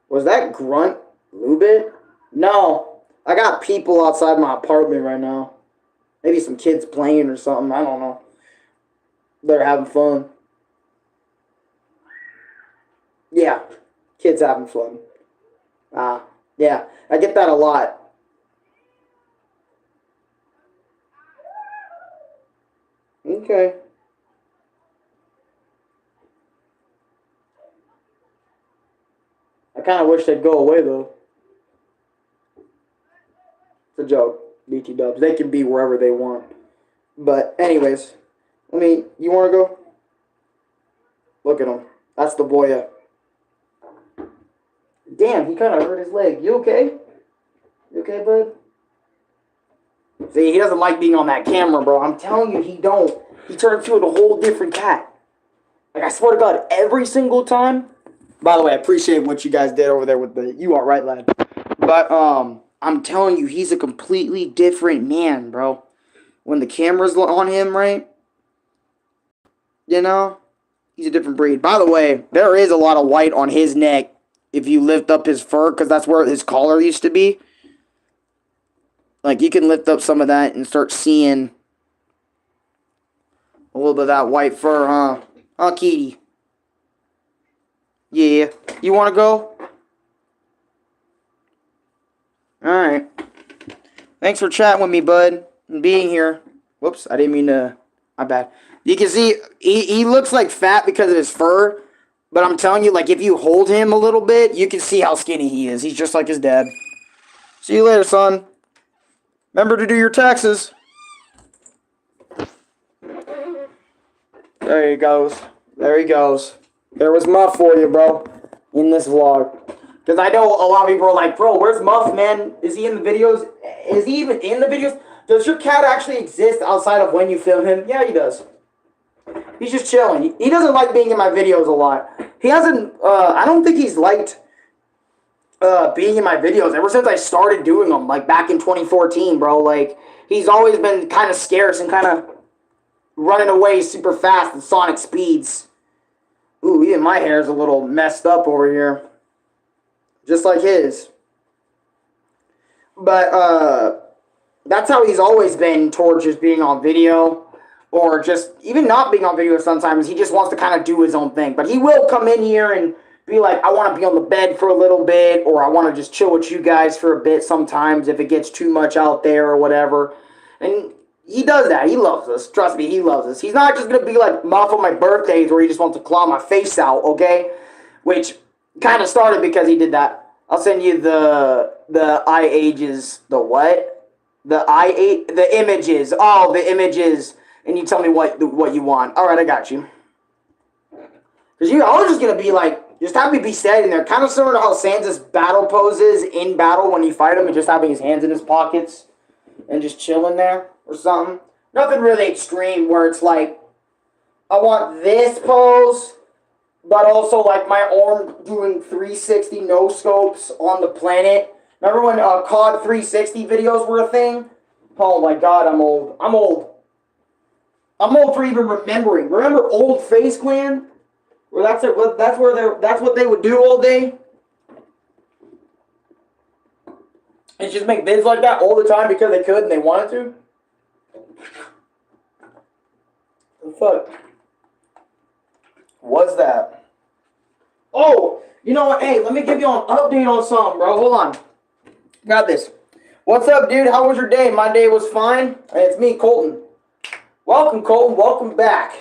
Was that grunt Lubit? No. I got people outside my apartment right now. Maybe some kids playing or something. I don't know. They're having fun. Yeah. Kids having fun. Yeah. I get that a lot. Okay. I kind of wish they'd go away, though. It's a joke. BT dubs. They can be wherever they want. But, anyways. You want to go? Look at him. That's the boya. Damn, he kind of hurt his leg. You okay? You okay, bud? See, he doesn't like being on that camera, bro. I'm telling you, he don't. He turned into a whole different cat. Like, I swear to God, every single time. By the way, I appreciate what you guys did over there with the "You Are Right, Lad." But, I'm telling you, he's a completely different man, bro. When the camera's on him, right? You know? He's a different breed. By the way, there is a lot of white on his neck if you lift up his fur, because that's where his collar used to be. Like, you can lift up some of that and start seeing a little bit of that white fur, huh? Huh, Kitty? Yeah. You want to go? Alright. Thanks for chatting with me, bud. And being here. Whoops, I didn't mean to. My bad. You can see, he looks like fat because of his fur. But I'm telling you, like, if you hold him a little bit, you can see how skinny he is. He's just like his dad. See you later, son. Remember to do your taxes. There he goes. There he goes. There was Muff for you, bro. In this vlog. Because I know a lot of people are like, bro, where's Muff, man? Is he in the videos? Is he even in the videos? Does your cat actually exist outside of when you film him? Yeah, he does. He's just chilling. He doesn't like being in my videos a lot. He hasn't, I don't think he's liked being in my videos ever since I started doing them, like back in 2014, bro. Like, he's always been kind of scarce and kind of running away super fast at Sonic speeds. Ooh, even my hair's a little messed up over here. Just like his. But, that's how he's always been towards just being on video. Or just, even not being on video sometimes. He just wants to kind of do his own thing. But he will come in here and be like, I want to be on the bed for a little bit. Or I want to just chill with you guys for a bit sometimes if it gets too much out there or whatever. And he does that. He loves us. Trust me, he loves us. He's not just going to be like Muff on my birthdays where he just wants to claw my face out, okay? Which kind of started because he did that. I'll send you the eye ages, the what? The images. Oh, the images. And you tell me what you want. All right, I got you. Because I was just going to be like, just have me be standing there. Kind of similar to how Sansa's battle poses in battle when you fight him and just having his hands in his pockets and just chilling there or something. Nothing really extreme where it's like, I want this pose, but also like my arm doing 360 no scopes on the planet. Remember when COD 360 videos were a thing? Oh my god, I'm old. I'm old for even remembering. Remember old Face Clan? Where that's what they would do all day? And just make vids like that all the time because they could and they wanted to? What the fuck was that? Oh, you know what? Hey, let me give you an update on something, bro. Hold on. Got this. What's up, dude? How was your day? My day was fine. Hey, it's me, Colton. Welcome, Colton. Welcome back.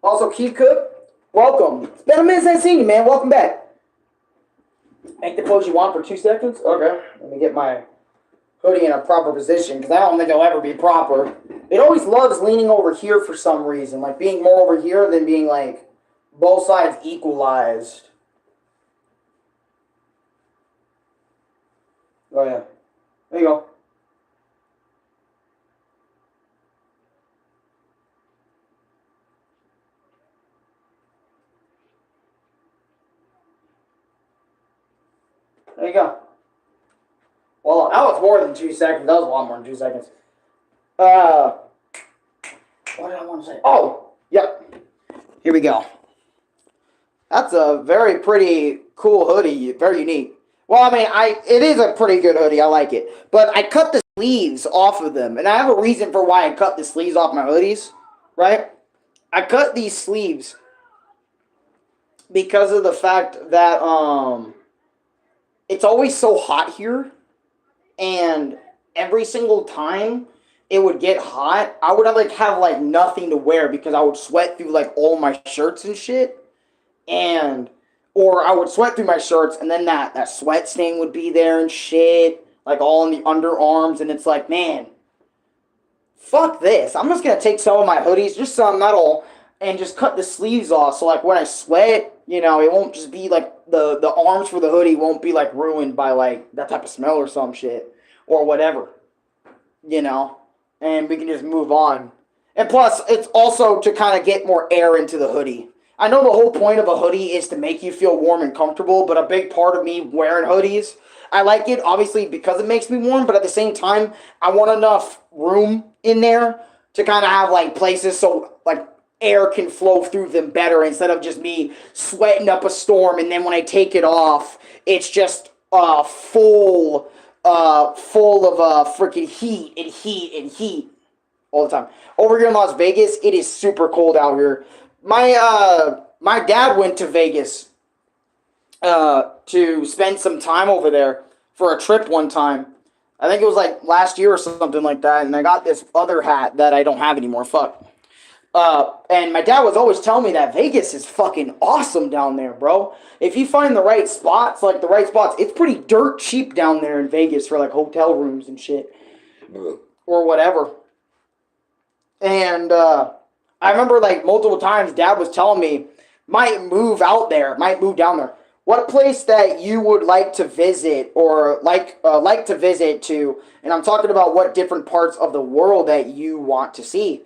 Also, Keith Cook, welcome. It's been a minute since I've seen you, man. Welcome back. Make the pose you want for 2 seconds? Okay. Let me get my hoodie in a proper position, because I don't think it'll ever be proper. It always loves leaning over here for some reason. Like, being more over here than being, like, both sides equalized. Oh, yeah. There you go. There you go. Well, that was more than 2 seconds. That was a lot more than 2 seconds. What did I want to say? Oh, yep. Here we go. That's a very pretty cool hoodie. Very unique. Well, I mean, it is a pretty good hoodie. I like it. But I cut the sleeves off of them. And I have a reason for why I cut the sleeves off my hoodies. Right? I cut these sleeves because of the fact that it's always so hot here. And every single time it would get hot, I would have nothing to wear because I would sweat through like all my shirts and shit. Or I would sweat through my shirts and then that sweat stain would be there and shit, like all in the underarms, and it's like, man, fuck this. I'm just gonna take some of my hoodies, just some metal, and just cut the sleeves off so like when I sweat, it won't just be like the arms for the hoodie won't be like ruined by like that type of smell or some shit or whatever. And we can just move on. And plus, it's also to kind of get more air into the hoodie. I know the whole point of a hoodie is to make you feel warm and comfortable, but a big part of me wearing hoodies, I like it, obviously, because it makes me warm, but at the same time, I want enough room in there to kind of have, like, places so, like, air can flow through them better instead of just me sweating up a storm, and then when I take it off, it's just full of freaking heat and heat and heat all the time. Over here in Las Vegas, it is super cold out here. My dad went to Vegas to spend some time over there for a trip one time. I think it was like last year or something like that, and I got this other hat that I don't have anymore. Fuck. And my dad was always telling me that Vegas is fucking awesome down there, bro. If you find the right spots, it's pretty dirt cheap down there in Vegas for like hotel rooms and shit. Or whatever. And I remember like multiple times Dad was telling me, might move down there. What place that you would like to visit or like to visit to, and I'm talking about what different parts of the world that you want to see.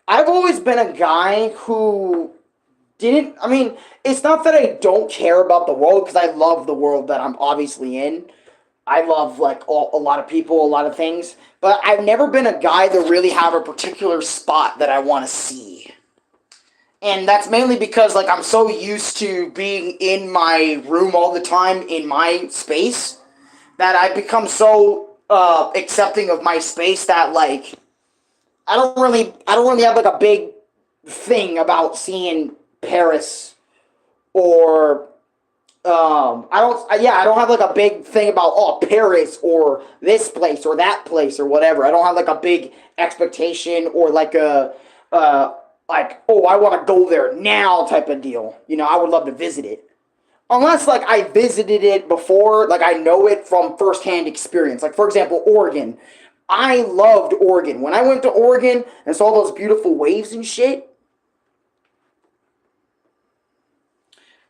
I've always been a guy who it's not that I don't care about the world, because I love the world that I'm obviously in. I love like a lot of people, a lot of things, but I've never been a guy to really have a particular spot that I want to see. And that's mainly because like I'm so used to being in my room all the time in my space that I've become so accepting of my space that like I don't really have like a big thing about seeing Paris or I don't have like a big thing about Paris or this place or that place or whatever. I don't have like a big expectation or like a I want to go there now type of deal. I would love to visit it. Unless like I visited it before, like I know it from firsthand experience. Like for example, Oregon. I loved Oregon. When I went to Oregon and saw those beautiful waves and shit,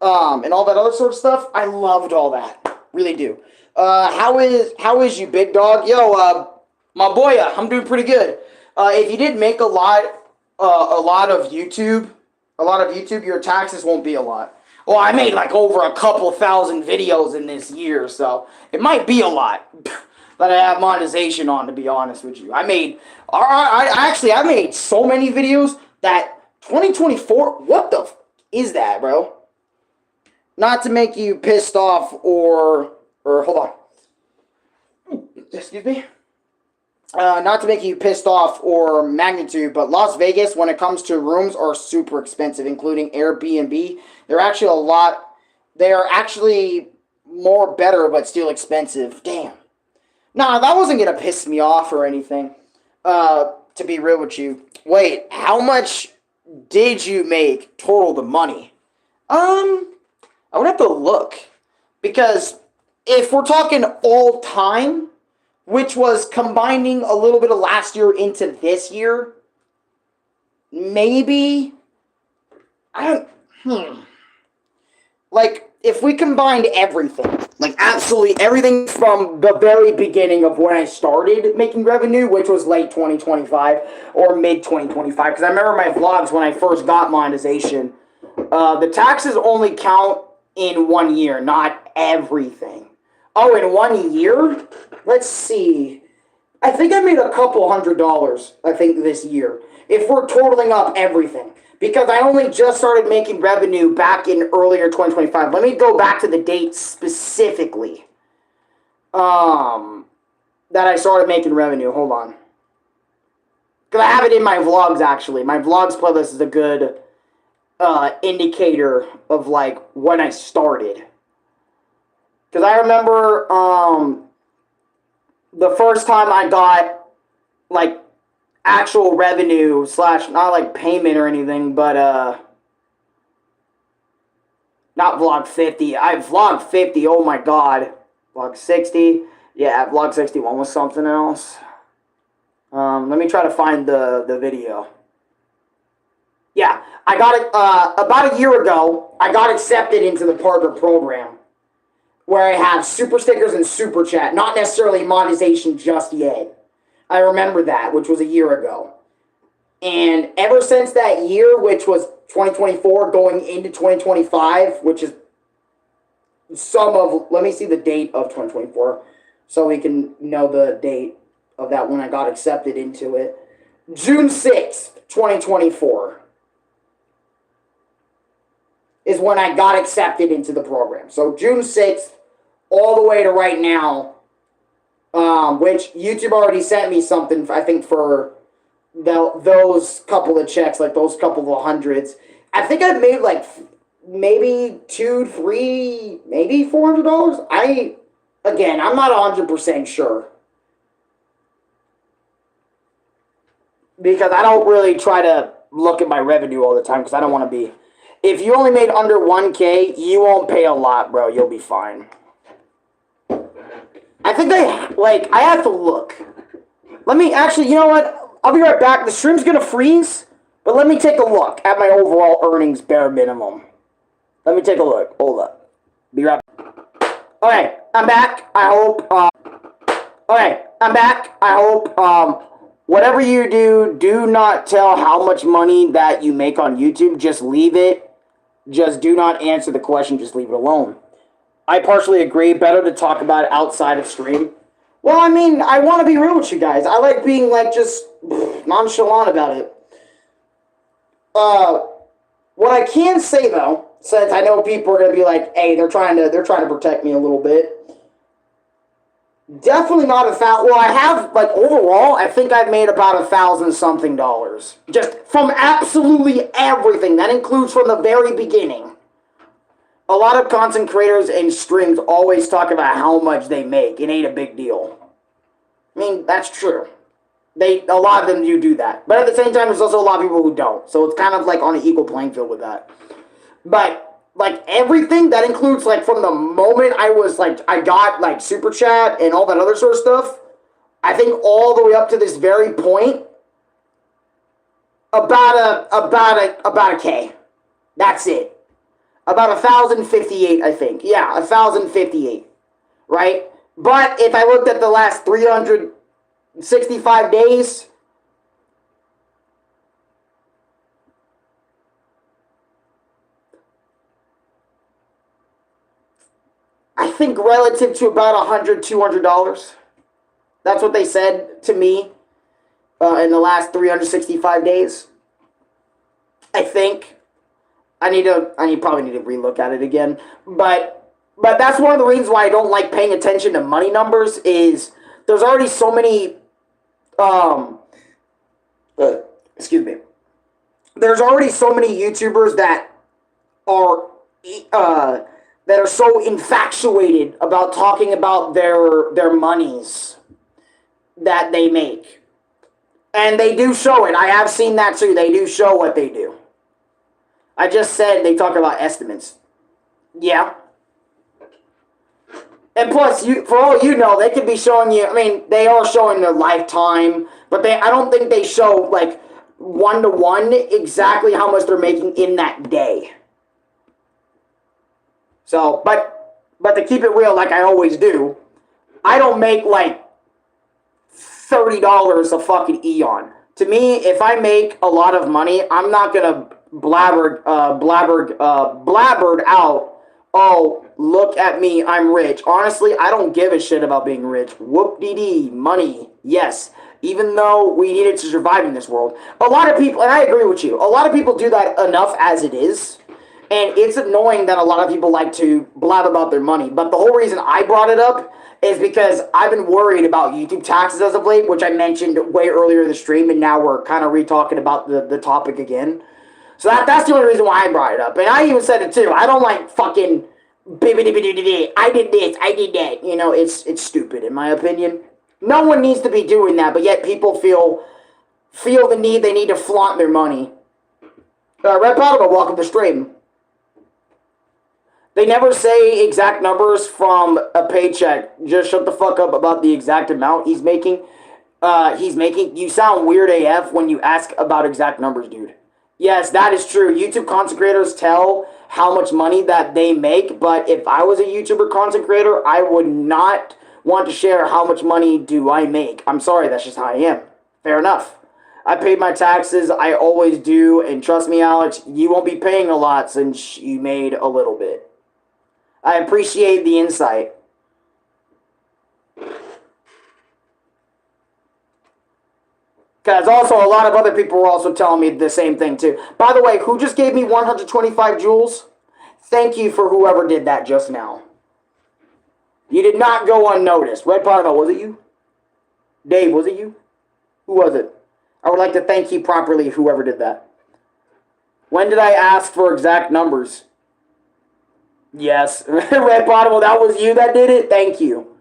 and all that other sort of stuff, I loved all that. Really do. How is you, big dog? Yo, my boy, I'm doing pretty good. If you did make a lot of YouTube, your taxes won't be a lot. Well, I made like over a couple thousand videos in this year, so it might be a lot that I have monetization on, to be honest with you. I made so many videos that 2024, what the is that, bro? Not to make you pissed off or hold on. Excuse me. Not to make you pissed off or magnitude, but Las Vegas, when it comes to rooms, are super expensive, including Airbnb. They are actually more better, but still expensive. Damn. Nah, that wasn't going to piss me off or anything, to be real with you. Wait, how much did you make total the money? I would have to look, because if we're talking all time, which was combining a little bit of last year into this year, maybe, like, if we combined everything, like absolutely everything from the very beginning of when I started making revenue, which was late 2025 or mid 2025, because I remember my vlogs when I first got monetization, the taxes only count in 1 year, not everything. Oh, in 1 year? Let's see. I think I made a couple $100, I think, this year. If we're totaling up everything. Because I only just started making revenue back in earlier 2025. Let me go back to the date specifically. That I started making revenue. Hold on. Because I have it in my vlogs, actually. My vlogs playlist is a good indicator of, like, when I started. Because I remember the first time I got, like, actual revenue / not, like, payment or anything, but, not vlog 50. I vlogged 50, oh my god. Vlog 60. Yeah, vlog 61 was something else. Let me try to find the video. Yeah, I got it, about a year ago, I got accepted into the partner program. Where I have super stickers and super chat. Not necessarily monetization just yet. I remember that, which was a year ago. And ever since that year, which was 2024, going into 2025, which is let me see the date of 2024, so we can know the date of that when I got accepted into it. June 6th, 2024 is when I got accepted into the program. So June 6th, all the way to right now, which YouTube already sent me something, I think, for those couple of checks, like those couple of hundreds. I think I made like maybe $200, $300, maybe $400. Again, I'm not 100% sure. Because I don't really try to look at my revenue all the time, because I don't want to be... If you only made under 1K, you won't pay a lot, bro. You'll be fine. I think I have to look. Let me, actually, you know what? I'll be right back. The stream's going to freeze, but let me take a look at my overall earnings bare minimum. Let me take a look. Hold up. Be right back. Okay, I'm back. I hope, okay, I'm back. I hope, whatever you do, do not tell how much money that you make on YouTube. Just leave it. Just do not answer the question. Just leave it alone. I partially agree. Better to talk about it outside of stream. Well, I mean, I want to be real with you guys. I like being, like, just nonchalant about it. What I can say, though, since I know people are going to be like, hey, they're trying to protect me a little bit. Definitely not well, I have, like, overall, I think I've made about $1,000-something. Just from absolutely everything. That includes from the very beginning. A lot of content creators and streams always talk about how much they make. It ain't a big deal. I mean, that's true. A lot of them do that. But at the same time, there's also a lot of people who don't. So it's kind of like on an equal playing field with that. But, like, everything, that includes, like, from the moment I got, like, Super Chat and all that other sort of stuff, I think all the way up to this very point, about a K. That's it. About 1,058, I think. Yeah, 1,058. Right? But if I looked at the last 365 days, I think relative to about $100, $200. That's what they said to me in the last 365 days. I think. I probably need to relook at it again. But that's one of the reasons why I don't like paying attention to money numbers is there's already so many, excuse me. There's already so many YouTubers that are so infatuated about talking about their monies that they make. And they do show it. I have seen that too. They do show what they do. I just said they talk about estimates. Yeah. And plus, for all you know, they could be showing you, I mean, they are showing their lifetime, but I don't think they show, like, one-to-one exactly how much they're making in that day. So, but to keep it real, like I always do, I don't make, like, $30 a fucking eon. To me, if I make a lot of money, I'm not gonna blabbered out Oh, look at me, I'm rich. Honestly, I don't give a shit about being rich. Whoop-dee-dee, money, yes. Even though we need it to survive in this world. A lot of people, and I agree with you, a lot of people do that enough as it is. And it's annoying that a lot of people like to blab about their money. But the whole reason I brought it up is because I've been worried about YouTube taxes as of late, which I mentioned way earlier in the stream, and now we're kind of re-talking about the topic again. So that's the only reason why I brought it up. And I even said it too. I don't like fucking I did this, I did that. You know, it's stupid in my opinion. No one needs to be doing that, but yet people feel the need, they need to flaunt their money. Red Prodigal, welcome to stream. They never say exact numbers from a paycheck. Just shut the fuck up about the exact amount he's making. You sound weird AF when you ask about exact numbers, dude. Yes, that is true. YouTube content creators tell how much money that they make, but if I was a YouTuber content creator, I would not want to share how much money do I make. I'm sorry, that's just how I am. Fair enough. I paid my taxes, I always do, and trust me, Alex, you won't be paying a lot since you made a little bit. I appreciate the insight. Because also a lot of other people were also telling me the same thing too. By the way, who just gave me 125 joules? Thank you for whoever did that just now. You did not go unnoticed. Red Prodigal, was it you? Dave, was it you? Who was it? I would like to thank you properly, whoever did that. When did I ask for exact numbers? Yes. Red Prodigal, that was you that did it? Thank you.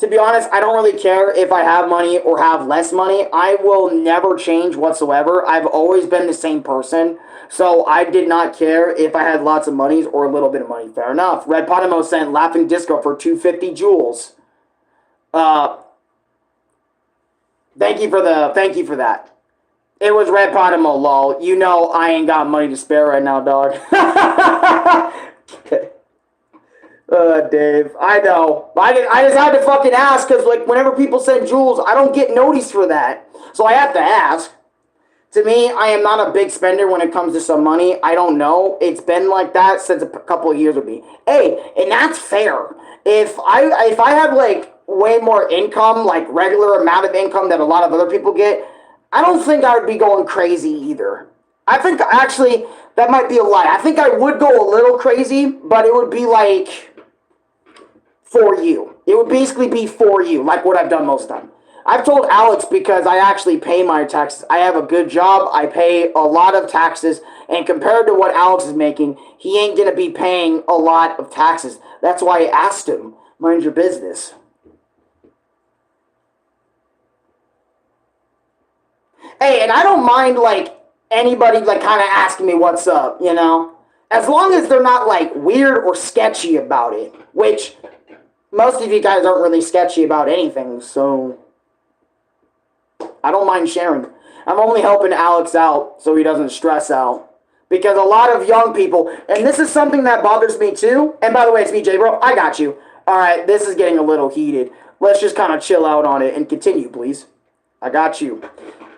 To be honest, I don't really care if I have money or have less money. I will never change whatsoever. I've always been the same person. So I did not care if I had lots of money or a little bit of money. Fair enough. Red Podimo sent Laughing Disco for 250 joules. Thank you for that. It was Red Podimo, lol. You know I ain't got money to spare right now, dog. Dave, I know. I just had to fucking ask because, like, whenever people send joules, I don't get noticed for that. So I have to ask. To me, I am not a big spender when it comes to some money. I don't know. It's been like that since a couple of years with me. Hey, and that's fair. If I had, like, way more income, like, regular amount of income that a lot of other people get, I don't think I would be going crazy either. I think, actually, that might be a lie. I think I would go a little crazy, but it would be, like, for you. It would basically be for you, like what I've done most of the time. I've told Alex because I actually pay my taxes. I have a good job. I pay a lot of taxes. And compared to what Alex is making, he ain't going to be paying a lot of taxes. That's why I asked him, mind your business. Hey, and I don't mind, like, anybody, like, kind of asking me what's up, you know? As long as they're not, like, weird or sketchy about it. Which, most of you guys aren't really sketchy about anything, so I don't mind sharing. I'm only helping Alex out so he doesn't stress out. Because a lot of young people, and this is something that bothers me too, and by the way, it's me, J-Bro, I got you. Alright, this is getting a little heated. Let's just kind of chill out on it and continue, please. I got you.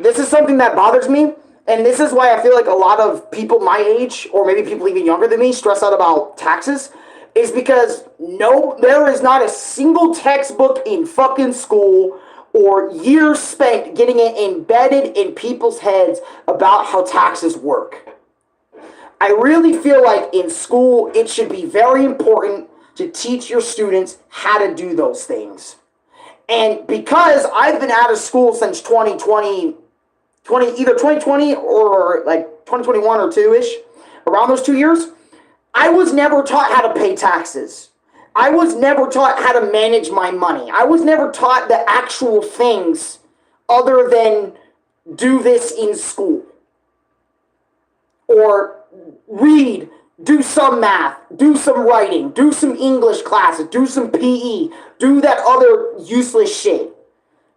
This is something that bothers me, and this is why I feel like a lot of people my age, or maybe people even younger than me, stress out about taxes, is because there is not a single textbook in fucking school or years spent getting it embedded in people's heads about how taxes work. I really feel like in school it should be very important to teach your students how to do those things. And because I've been out of school since 2020, either 2020 or like 2021 or 2-ish, around those 2 years, I was never taught how to pay taxes. I was never taught how to manage my money. I was never taught the actual things other than do this in school. Or read, do some math, do some writing, do some English classes, do some PE, do that other useless shit.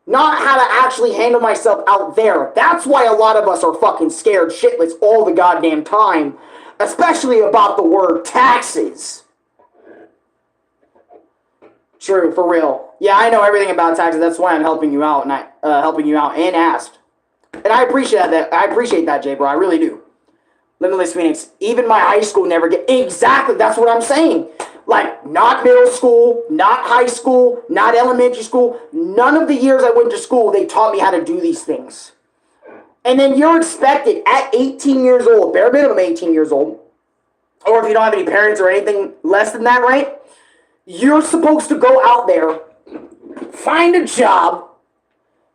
Not how to actually handle myself out there. That's why a lot of us are fucking scared shitless all the goddamn time. Especially about the word taxes. True, for real. Yeah, I know everything about taxes. That's why I'm helping you out, and asked. And I appreciate that. I appreciate that, Jay, bro. I really do. Limitless Phoenix. Even my high school never get exactly. That's what I'm saying. Like, not middle school, not high school, not elementary school. None of the years I went to school, they taught me how to do these things. And then you're expected at 18 years old, bare minimum 18 years old, or if you don't have any parents or anything less than that, right? You're supposed to go out there, find a job,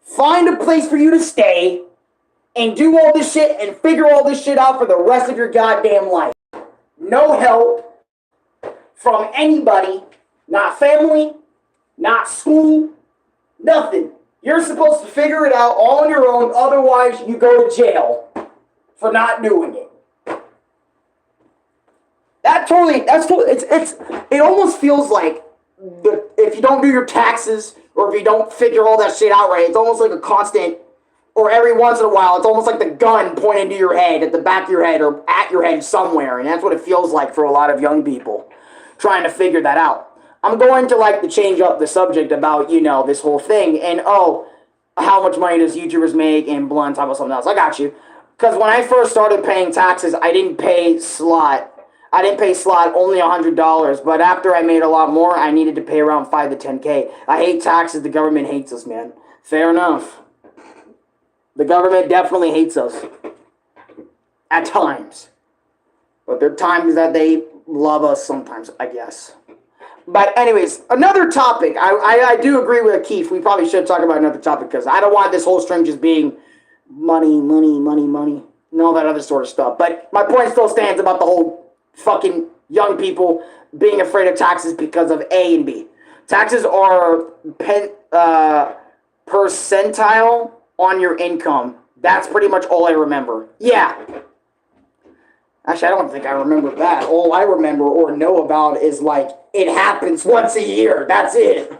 find a place for you to stay, and do all this shit and figure all this shit out for the rest of your goddamn life. No help from anybody, not family, not school, nothing. You're supposed to figure it out all on your own, otherwise you go to jail for not doing it. It almost feels like if you don't do your taxes or if you don't figure all that shit out right, it's almost like a constant, or every once in a while, it's almost like the gun pointed to your head, at the back of your head, or at your head somewhere, and that's what it feels like for a lot of young people trying to figure that out. I'm going to change up the subject about, this whole thing, and how much money does YouTubers make, and blunt talk about something else. I got you. Because when I first started paying taxes, I didn't pay slot only $100, but after I made a lot more, I needed to pay around 5 to 10K. I hate taxes. The government hates us, man. Fair enough. The government definitely hates us. At times. But there are times that they love us sometimes, I guess. But anyways, another topic. I do agree with Keith. We probably should talk about another topic because I don't want this whole stream just being money, and all that other sort of stuff. But my point still stands about the whole fucking young people being afraid of taxes because of A and B. Taxes are percentile on your income. That's pretty much all I remember. Yeah. Actually, I don't think I remember that. All I remember or know about is it happens once a year. That's it.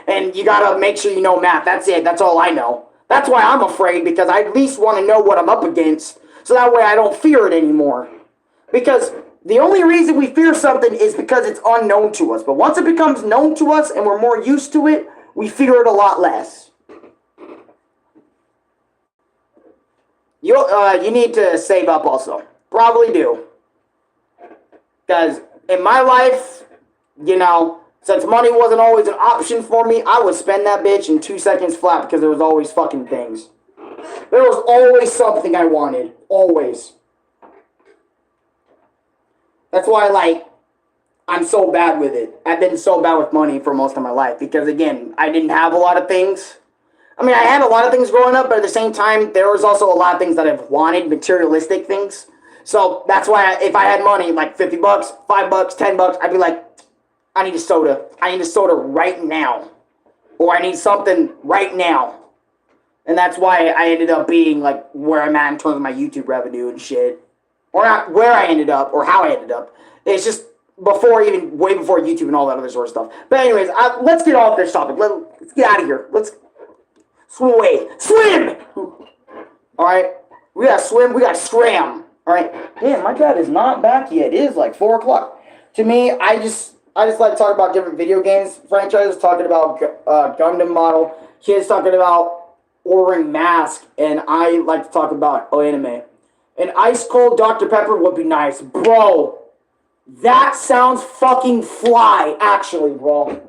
And you gotta make sure you know math. That's it. That's all I know. That's why I'm afraid, because I at least want to know what I'm up against, so that way I don't fear it anymore. Because the only reason we fear something is because it's unknown to us. But once it becomes known to us and we're more used to it, we fear it a lot less. You need to save up also. Probably do. Because in my life, since money wasn't always an option for me, I would spend that bitch in 2 seconds flat because there was always fucking things. There was always something I wanted. Always. That's why, I'm so bad with it. I've been so bad with money for most of my life because, again, I didn't have a lot of things. I mean, I had a lot of things growing up, but at the same time, there was also a lot of things that I've wanted, materialistic things. So that's why if I had money, like $50, $5, $10, I'd be like, I need a soda. I need a soda right now. Or I need something right now. And that's why I ended up being where I'm at in terms of my YouTube revenue and shit. Or not where I ended up or how I ended up. It's just way before YouTube and all that other sort of stuff. But anyways, let's get off this topic. Let's get out of here. Let's swim away. Swim! Alright? We gotta swim. We gotta scram. Alright? Damn, my dad is not back yet. It is 4 o'clock. To me, I just like to talk about different video games franchises, talking about Gundam model, kids talking about ordering masks, and I like to talk about anime. An ice cold Dr. Pepper would be nice. Bro, that sounds fucking fly, actually, bro.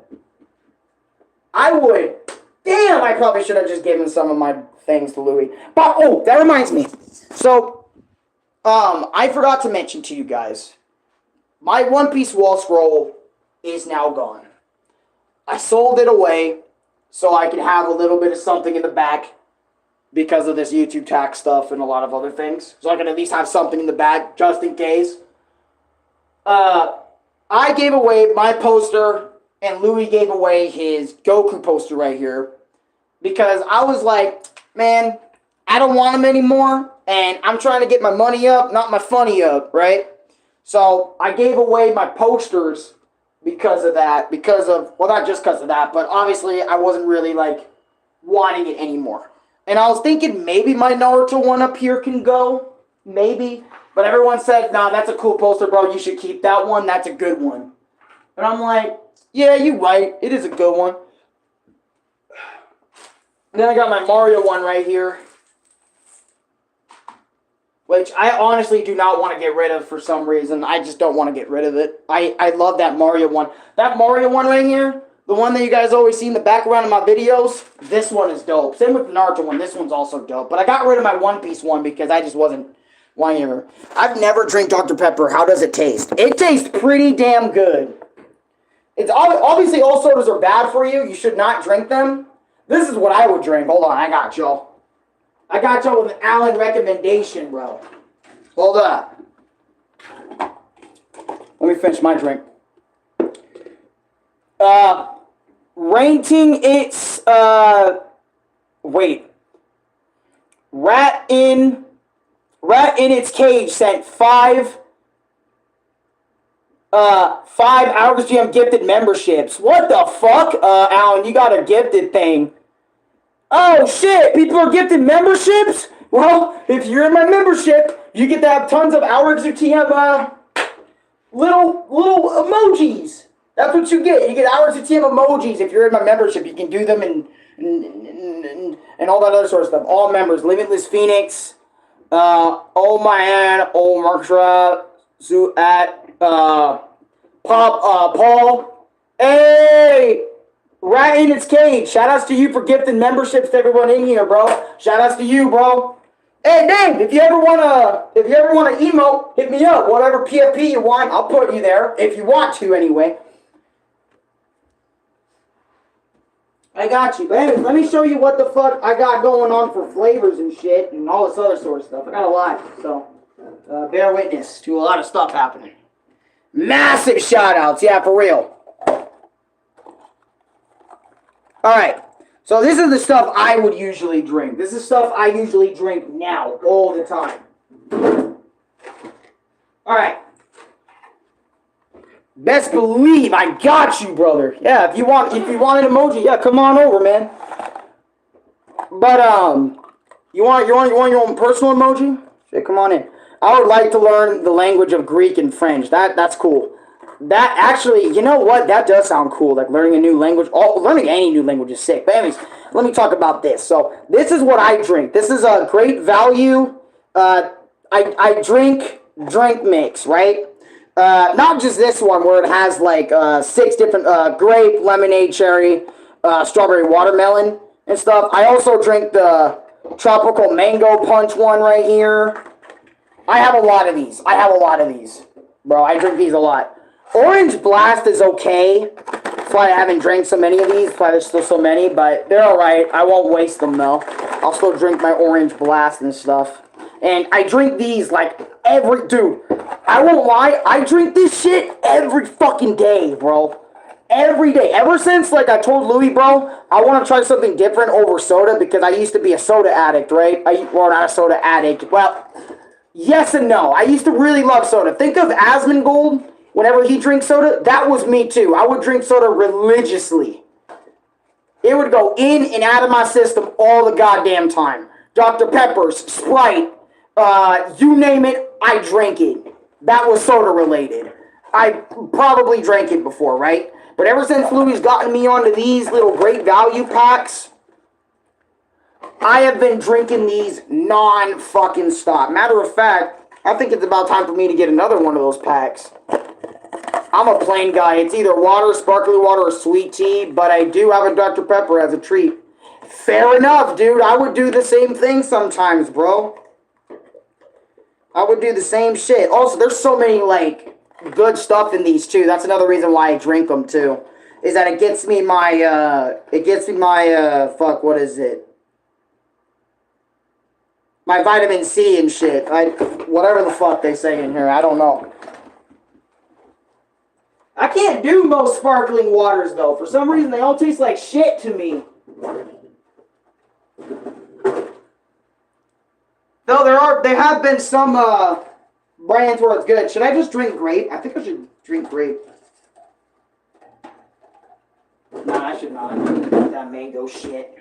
I would. Damn, I probably should have just given some of my things to Louis. But, that reminds me. So, I forgot to mention to you guys, my One Piece wall scroll is now gone. I sold it away so I could have a little bit of something in the back because of this YouTube tax stuff and a lot of other things. So I can at least have something in the back just in case. I gave away my poster and Louis gave away his Goku poster right here because I was like, man, I don't want him anymore and I'm trying to get my money up, not my funny up, right? So I gave away my posters because of that, well, not just because of that, but obviously I wasn't really wanting it anymore. And I was thinking maybe my Naruto one up here can go, maybe. But everyone said, nah, that's a cool poster, bro. You should keep that one. That's a good one. And I'm like, yeah, you're right. It is a good one. And then I got my Mario one right here. which I honestly do not want to get rid of for some reason. I just don't want to get rid of it. I love that Mario one. That Mario one right here, the one that you guys always see in the background of my videos, this one is dope. Same with the Naruto one. This one's also dope. But I got rid of my One Piece one because I just wasn't wanting to. I've never drank Dr. Pepper. How does it taste? It tastes pretty damn good. It's obviously all sodas are bad for you. You should not drink them. This is what I would drink. Hold on, I got y'all. I got y'all with an Allen recommendation, bro. Hold up. Let me finish my drink. Rating its, wait. Rat in its cage sent 5 Hours GM gifted memberships. What the fuck? Alan, you got a gifted thing. Oh shit, people are gifted memberships? Well, if you're in my membership, you get to have tons of Hours GM, little emojis. That's what you get. You get Hours GM emojis if you're in my membership. You can do them and all that other sort of stuff. All members. Limitless Phoenix, Oh My Hand, Oh Markra, Zuat, Paul. Hey! Rat in its cage. Shout outs to you for gifting memberships to everyone in here, bro. Shout outs to you, bro. Hey, Dave, if you ever wanna emote, hit me up. Whatever PFP you want, I'll put you there. If you want to, anyway. I got you. But anyways, let me show you what the fuck I got going on for flavors and shit and all this other sort of stuff. I got a lot, so bear witness to a lot of stuff happening. Massive shout outs, yeah, for real. Alright, so this is the stuff I would usually drink. This is stuff I usually drink now, all the time. Alright. Best believe I got you, brother. Yeah, if you want an emoji, yeah, come on over, man. But you want your own personal emoji? Yeah, come on in. I would like to learn the language of Greek and French. That's cool. That actually, you know what? That does sound cool. Like learning a new language. Learning any new language is sick. But anyways, let me talk about this. So this is what I drink. This is a great value. I drink mix, right? Not just this one where it has like 6 different grape, lemonade, cherry, strawberry, watermelon, and stuff. I also drink the tropical mango punch one right here. I have a lot of these. Bro, I drink these a lot. Orange Blast is okay. That's why I haven't drank so many of these. That's why there's still so many, but they're alright. I won't waste them though. I'll still drink my Orange Blast and stuff. And I drink these like dude, I won't lie, I drink this shit every fucking day, bro. Every day. Ever since, like, I told Louis, bro, I want to try something different over soda because I used to be a soda addict, right? Well, not a soda addict. Well, yes and no. I used to really love soda. Think of Asmongold. Whenever he drinks soda, that was me too. I would drink soda religiously. It would go in and out of my system all the goddamn time. Dr. Pepper's, Sprite, you name it, I drank it. That was soda related. I probably drank it before, right? But ever since Louis gotten me onto these little great value packs, I have been drinking these non-fucking stop. Matter of fact, I think it's about time for me to get another one of those packs. I'm a plain guy. It's either water, sparkling water, or sweet tea, but I do have a Dr. Pepper as a treat. Fair enough, dude. I would do the same thing sometimes, bro. I would do the same shit. Also, there's so many, like, good stuff in these, too. That's another reason why I drink them, too. Is that it gets me my, fuck, what is it? My vitamin C and shit. Whatever the fuck they say in here, I don't know. I can't do most sparkling waters, though. For some reason, they all taste like shit to me. Though there have been some brands where it's good. Should I just drink grape? I think I should drink grape. Nah, I should not. I'm gonna drink that mango shit.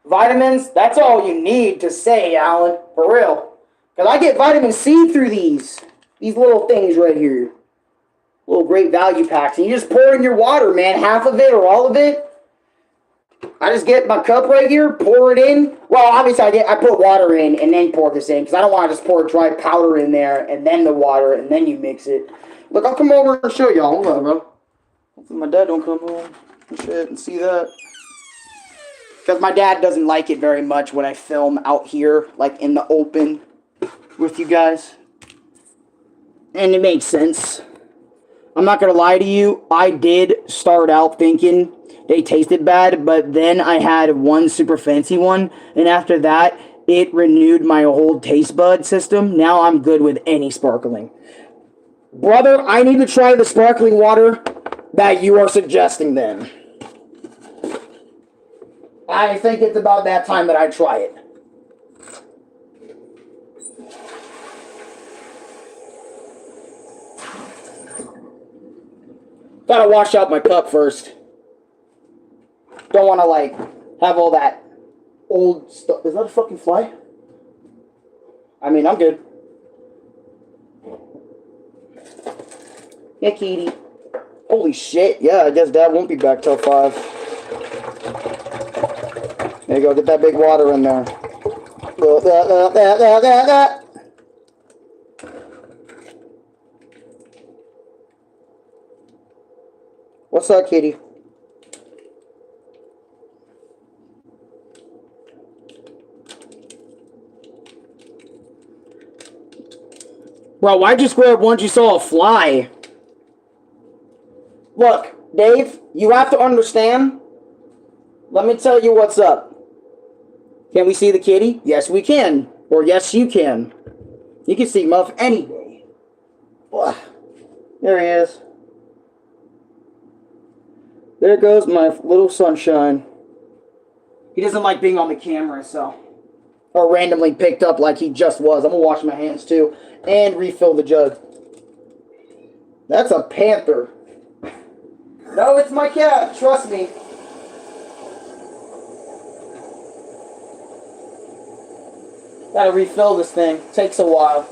Vitamins, that's all you need to say, Alan. For real. Because I get vitamin C through these little things right here. Little great value packs. And you just pour in your water, man. Half of it or all of it. I just get my cup right here, pour it in. Well, obviously I put water in and then pour this in because I don't want to just pour dry powder in there and then the water and then you mix it. Look, I'll come over and show y'all. Hold on, bro. Hopefully my dad don't come home and shit and see that. Because my dad doesn't like it very much when I film out here, like in the open with you guys. And it makes sense. I'm not going to lie to you. I did start out thinking they tasted bad, but then I had one super fancy one, and after that, it renewed my whole taste bud system. Now I'm good with any sparkling. Brother, I need to try the sparkling water that you are suggesting then. I think it's about that time that I try it. Gotta wash out my cup first. Don't want to, like, have all that old stuff. Is that a fucking fly? I mean, I'm good. Yeah, kitty. Holy shit. Yeah, I guess Dad won't be back till 5. There you go. Get that big water in there. What's up, kitty? Bro, why'd you square up once you saw a fly? Look, Dave, you have to understand. Let me tell you what's up. Can we see the kitty? Yes, we can. Or yes, you can. You can see Muff any day. There he is. There goes my little sunshine. He doesn't like being on the camera, so. Or randomly picked up like he just was. I'm gonna wash my hands too. And refill the jug. That's a panther. No, it's my cat. Trust me. Gotta refill this thing. Takes a while.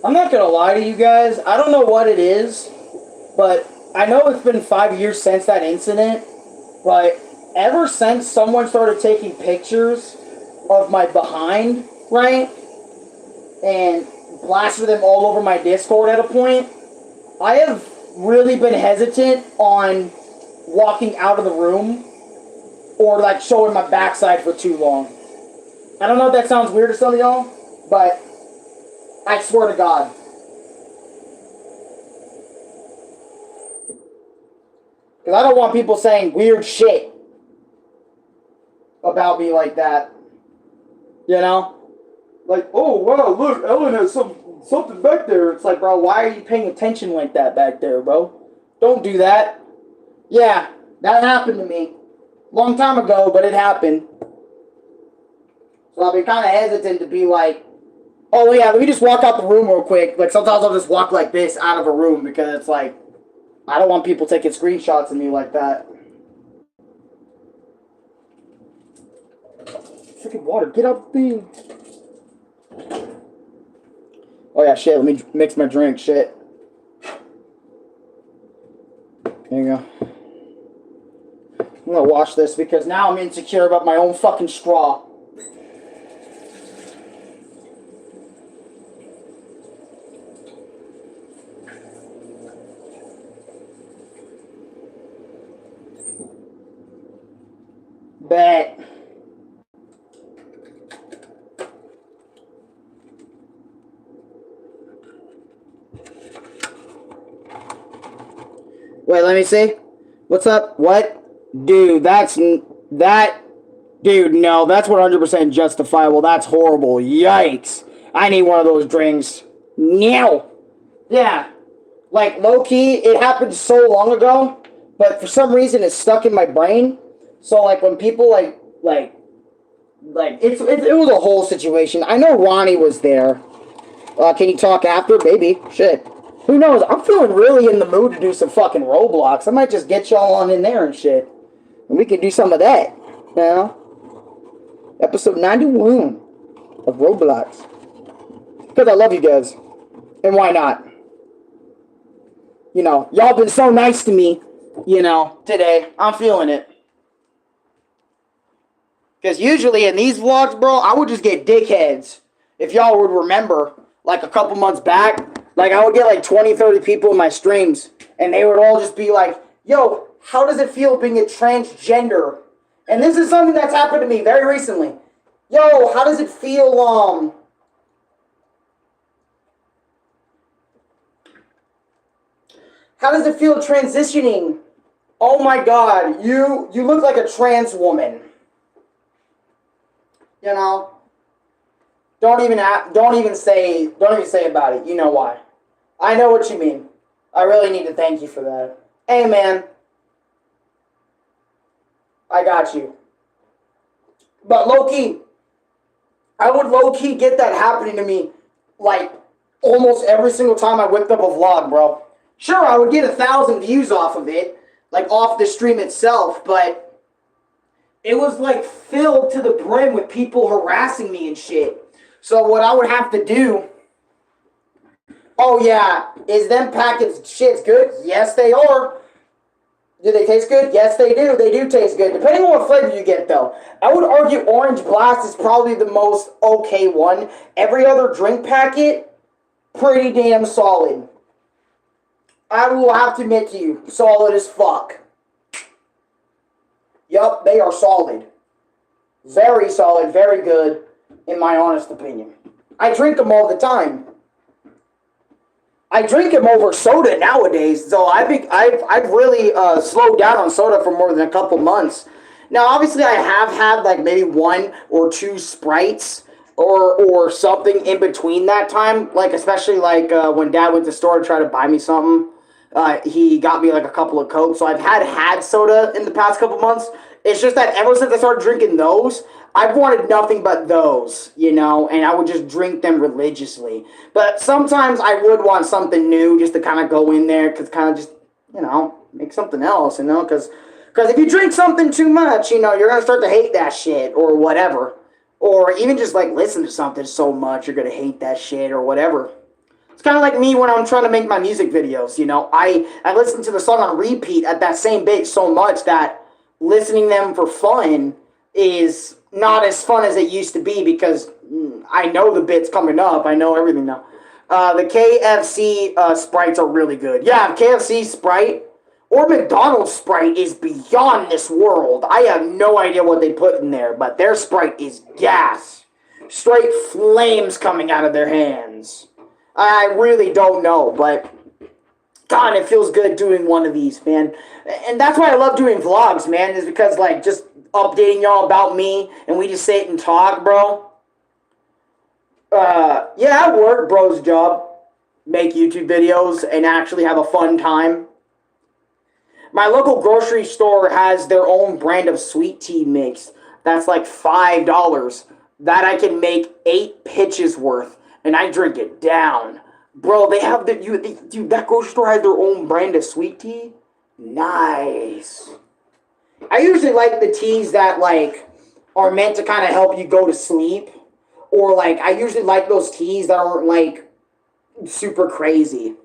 I'm not gonna lie to you guys. I don't know what it is. But I know it's been 5 years since that incident. But ever since someone started taking pictures of my behind, right? And blasted them all over my Discord at a point, I have really been hesitant on walking out of the room or like showing my backside for too long. I don't know if that sounds weird to some of y'all, but I swear to God. Because I don't want people saying weird shit about me like that. You know? Like, oh, wow, look, Ellen has something back there. It's like, bro, why are you paying attention like that back there, bro? Don't do that. Yeah, that happened to me. Long time ago, but it happened. So I'll be kind of hesitant to be like, oh, yeah, let me just walk out the room real quick. Like, sometimes I'll just walk like this out of a room because it's like, I don't want people taking screenshots of me like that. Freaking water, get up the thing. Oh yeah, shit, let me mix my drink, shit. There you go. I'm gonna wash this because now I'm insecure about my own fucking straw. Bet. Wait, let me see. What's up? What? Dude, dude, no, that's 100% justifiable. That's horrible. Yikes. I need one of those drinks. Now. Yeah. Like, low-key, it happened so long ago, but for some reason it's stuck in my brain. So, like, when people, it was a whole situation. I know Ronnie was there. Can you talk after? Baby. Shit. Who knows? I'm feeling really in the mood to do some fucking Roblox. I might just get y'all on in there and shit. And we could do some of that. You know? Episode 91 of Roblox. Because I love you guys. And why not? You know, y'all been so nice to me You know, today. I'm feeling it. Because usually in these vlogs, bro, I would just get dickheads. If y'all would remember, like a couple months back, like I would get like 20, 30 people in my streams. And they would all just be like, yo, how does it feel being a transgender? And this is something that's happened to me very recently. Yo, how does it feel, how does it feel transitioning? Oh my god, you look like a trans woman. You know? Don't even say about it. You know why. I know what you mean. I really need to thank you for that. Hey man. I got you. But low-key, I would low-key get that happening to me like almost every single time I whipped up a vlog, bro. Sure, I would get 1,000 views off of it, like off the stream itself, but it was like filled to the brim with people harassing me and shit. So what I would have to do, oh yeah, is them packaged shits good? Yes, they are. Do they taste good? Yes, they do. They do taste good. Depending on what flavor you get, though. I would argue Orange Blast is probably the most okay one. Every other drink packet, pretty damn solid. I will have to admit to you, solid as fuck. Yup, they are solid. Very solid, very good, in my honest opinion. I drink them all the time. I drink them over soda nowadays, so I've really slowed down on soda for more than a couple months. Now, obviously, I have had like maybe 1 or 2 Sprites or something in between that time. Like especially like when Dad went to the store to try to buy me something, he got me like a couple of Cokes. So I've had soda in the past couple months. It's just that ever since I started drinking those, I've wanted nothing but those, you know, and I would just drink them religiously. But sometimes I would want something new just to kind of go in there, because kind of just, you know, make something else, you know, because if you drink something too much, you know, you're going to start to hate that shit or whatever. Or even just like listen to something so much, you're going to hate that shit or whatever. It's kind of like me when I'm trying to make my music videos, you know. I listen to the song on repeat at that same bit so much that listening them for fun is not as fun as it used to be, because I know the bits coming up. I know everything now. The KFC Sprites are really good. Yeah, KFC Sprite or McDonald's Sprite is beyond this world. I have no idea what they put in there, but their Sprite is gas. Straight flames coming out of their hands. I really don't know, but God, it feels good doing one of these, man. And that's why I love doing vlogs, man, is because, like, just updating y'all about me, and we just sit and talk, bro. Yeah, I work bro's job. Make YouTube videos and actually have a fun time. My local grocery store has their own brand of sweet tea mix. That's like $5. That I can make 8 pitches worth, and I drink it down. Bro, they have dude, that grocery store has their own brand of sweet tea? Nice. I usually like the teas that, like, are meant to kind of help you go to sleep. Or, like, I usually like those teas that aren't, like, super crazy.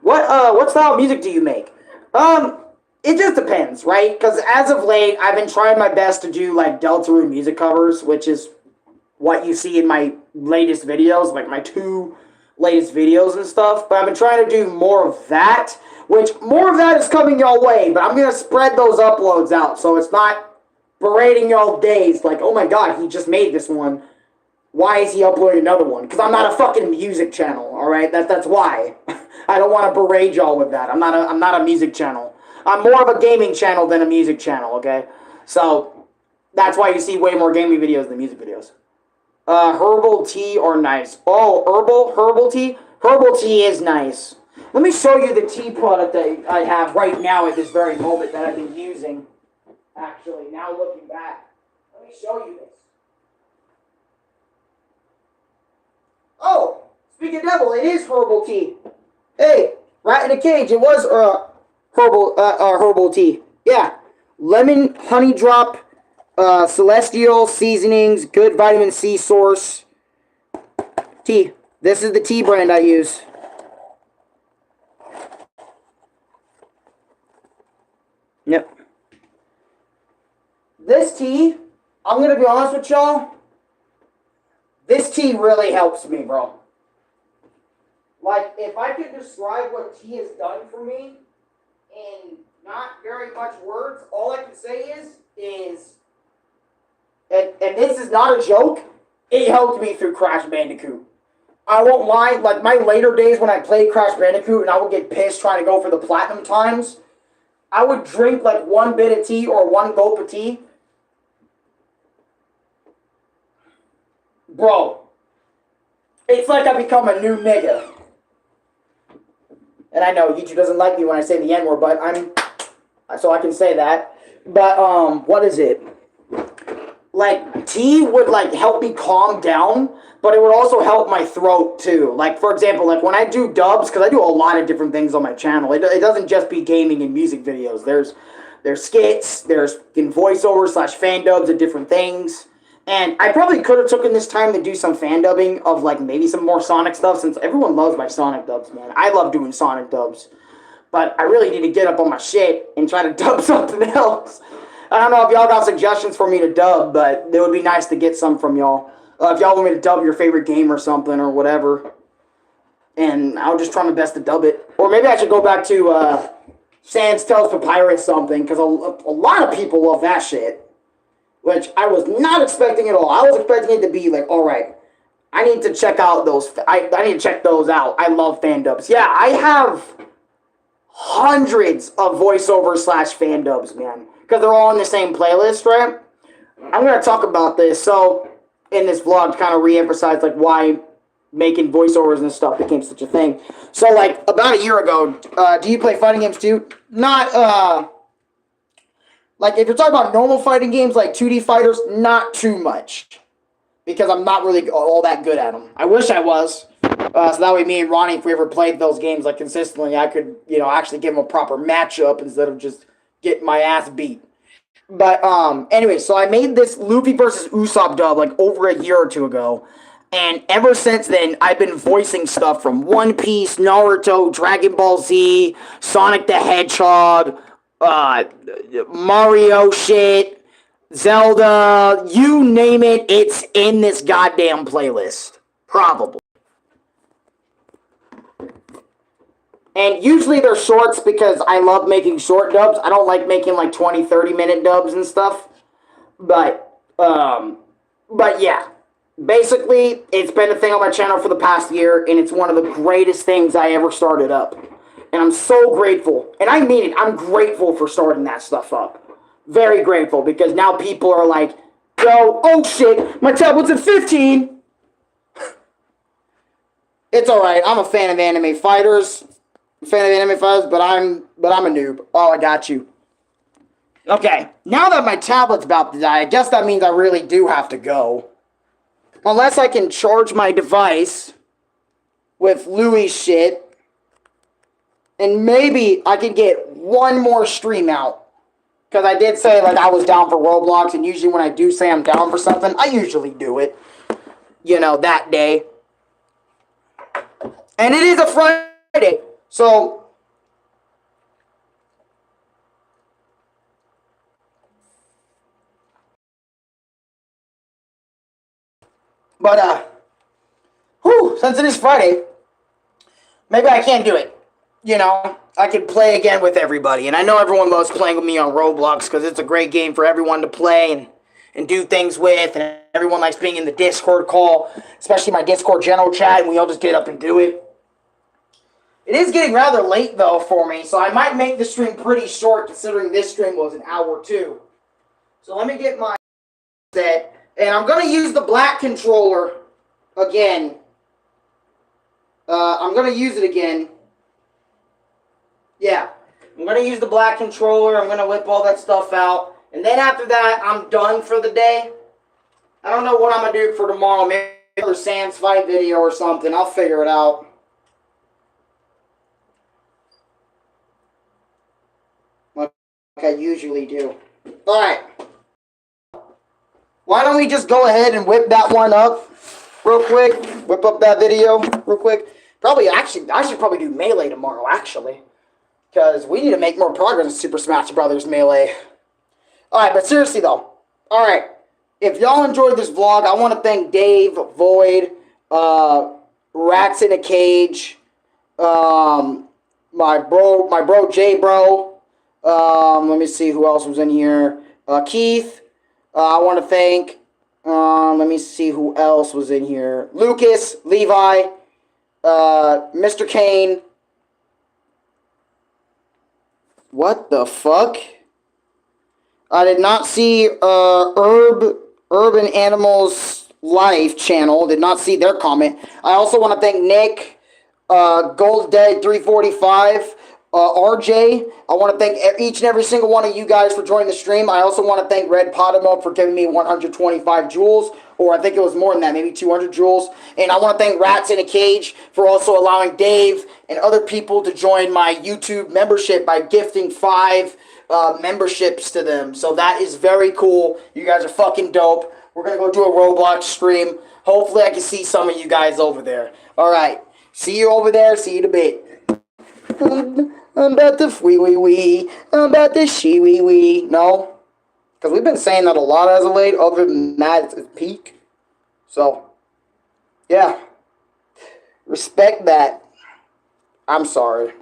What style of music do you make? It just depends, right? Because as of late, I've been trying my best to do, like, Deltarune music covers, which is what you see in my latest videos, like my 2 latest videos and stuff. But I've been trying to do more of that, which more of that is coming y'all way, but I'm going to spread those uploads out, so it's not berating y'all days like, oh my god, he just made this one. Why is he uploading another one? Because I'm not a fucking music channel, alright? That's why. I don't want to berate y'all with that. I'm not a music channel. I'm more of a gaming channel than a music channel, okay? So, that's why you see way more gaming videos than music videos. Herbal tea are nice. Oh, herbal tea? Herbal tea is nice. Let me show you the tea product that I have right now at this very moment that I've been using. Actually, now looking back. Let me show you this. Oh, speaking of devil, it is herbal tea. Hey, right in the cage, it was herbal tea. Yeah, lemon, honey drop, celestial seasonings, good vitamin C source. Tea. This is the tea brand I use. Yep. This tea, I'm going to be honest with y'all, this tea really helps me, bro. Like, if I could describe what tea has done for me in not very much words, all I can say is, and this is not a joke, it helped me through Crash Bandicoot. I won't lie, like my later days when I played Crash Bandicoot and I would get pissed trying to go for the platinum times, I would drink like one bit of tea or one gulp of tea. Bro, it's like I become a new nigga. And I know YouTube doesn't like me when I say the N-word, but so I can say that. But, what is it? Like, tea would, like, help me calm down, but it would also help my throat, too. Like, for example, like, when I do dubs, because I do a lot of different things on my channel, it doesn't just be gaming and music videos. There's skits, there's voiceovers / fan dubs of different things. And I probably could have taken this time to do some fan dubbing of, like, maybe some more Sonic stuff, since everyone loves my Sonic dubs, man. I love doing Sonic dubs. But I really need to get up on my shit and try to dub something else. I don't know if y'all got suggestions for me to dub, but it would be nice to get some from y'all. If y'all want me to dub your favorite game or something or whatever. And I'll just try my best to dub it. Or maybe I should go back to Sans Tales Papyrus something, because a lot of people love that shit. Which I was not expecting at all. I was expecting it to be like, alright, I need to check out those, I need to check those out. I love fan dubs. Yeah, I have hundreds of voiceovers / fan dubs, man. Because they're all in the same playlist, right? I'm going to talk about this, so, in this vlog, to kind of re-emphasize, like, why making voiceovers and stuff became such a thing. So, like, about a year ago, do you play fighting games too? Not, like, if you're talking about normal fighting games, like 2D fighters, not too much. Because I'm not really all that good at them. I wish I was. So that way me and Ronnie, if we ever played those games, like, consistently, I could, you know, actually give them a proper matchup instead of just getting my ass beat. But, anyway, so I made this Luffy versus Usopp dub, like, over a year or two ago. And ever since then, I've been voicing stuff from One Piece, Naruto, Dragon Ball Z, Sonic the Hedgehog, Mario shit, Zelda, you name it, it's in this goddamn playlist. Probably. And usually they're shorts because I love making short dubs. I don't like making like 20, 30-minute dubs and stuff. But yeah. Basically, it's been a thing on my channel for the past year, and it's one of the greatest things I ever started up. And I'm so grateful. And I mean it. I'm grateful for starting that stuff up. Very grateful, because now people are like, yo, oh shit, my tablet's at 15. It's alright. I'm a fan of anime fighters. But I'm a noob. Oh, I got you. Okay, now that my tablet's about to die, I guess that means I really do have to go. Unless I can charge my device with Louis shit. And maybe I can get one more stream out. Because I did say, like, I was down for Roblox. And usually when I do say I'm down for something, I usually do it. You know, that day. And it is a Friday. So, but, since it is Friday, maybe I can do it. You know, I can play again with everybody. And I know everyone loves playing with me on Roblox because it's a great game for everyone to play and do things with. And everyone likes being in the Discord call, especially my Discord general chat, and we all just get up and do it. It is getting rather late, though, for me, so I might make the stream pretty short, considering this stream was an hour, too. So let me get my set, and I'm going to use the black controller again. I'm going to use it again. Yeah, I'm going to use the black controller, I'm going to whip all that stuff out, and then after that, I'm done for the day. I don't know what I'm going to do for tomorrow, maybe another Sans fight video or something, I'll figure it out. Like I usually do. Alright. Why don't we just go ahead and whip that one up real quick? Whip up that video real quick. Probably, actually, I should probably do Melee tomorrow, actually. Because we need to make more progress in Super Smash Brothers Melee. Alright, but seriously though. Alright. If y'all enjoyed this vlog, I want to thank Dave, Void, Rats in a Cage, my bro J Bro. Let me see who else was in here. Keith. I want to thank. Let me see who else was in here. Lucas, Levi, Mr. Kane. What the fuck? I did not see Urban Animals Life channel. Did not see their comment. I also want to thank Nick, Gold Dead 345, RJ. I want to thank each and every single one of you guys for joining the stream. I also want to thank Red Potamilk for giving me 125 jewels, or I think it was more than that, maybe 200 jewels. And I want to thank Rats in a Cage for also allowing Dave and other people to join my YouTube membership by gifting 5 memberships to them. So that is very cool. You guys are fucking dope. We're going to go do a Roblox stream. Hopefully I can see some of you guys over there. Alright. See you over there. See you in a bit. I'm about the wee. I'm about the she-wee-wee. No? Because we've been saying that a lot as of late. Other than that, it's peak. So, yeah. Respect that. I'm sorry.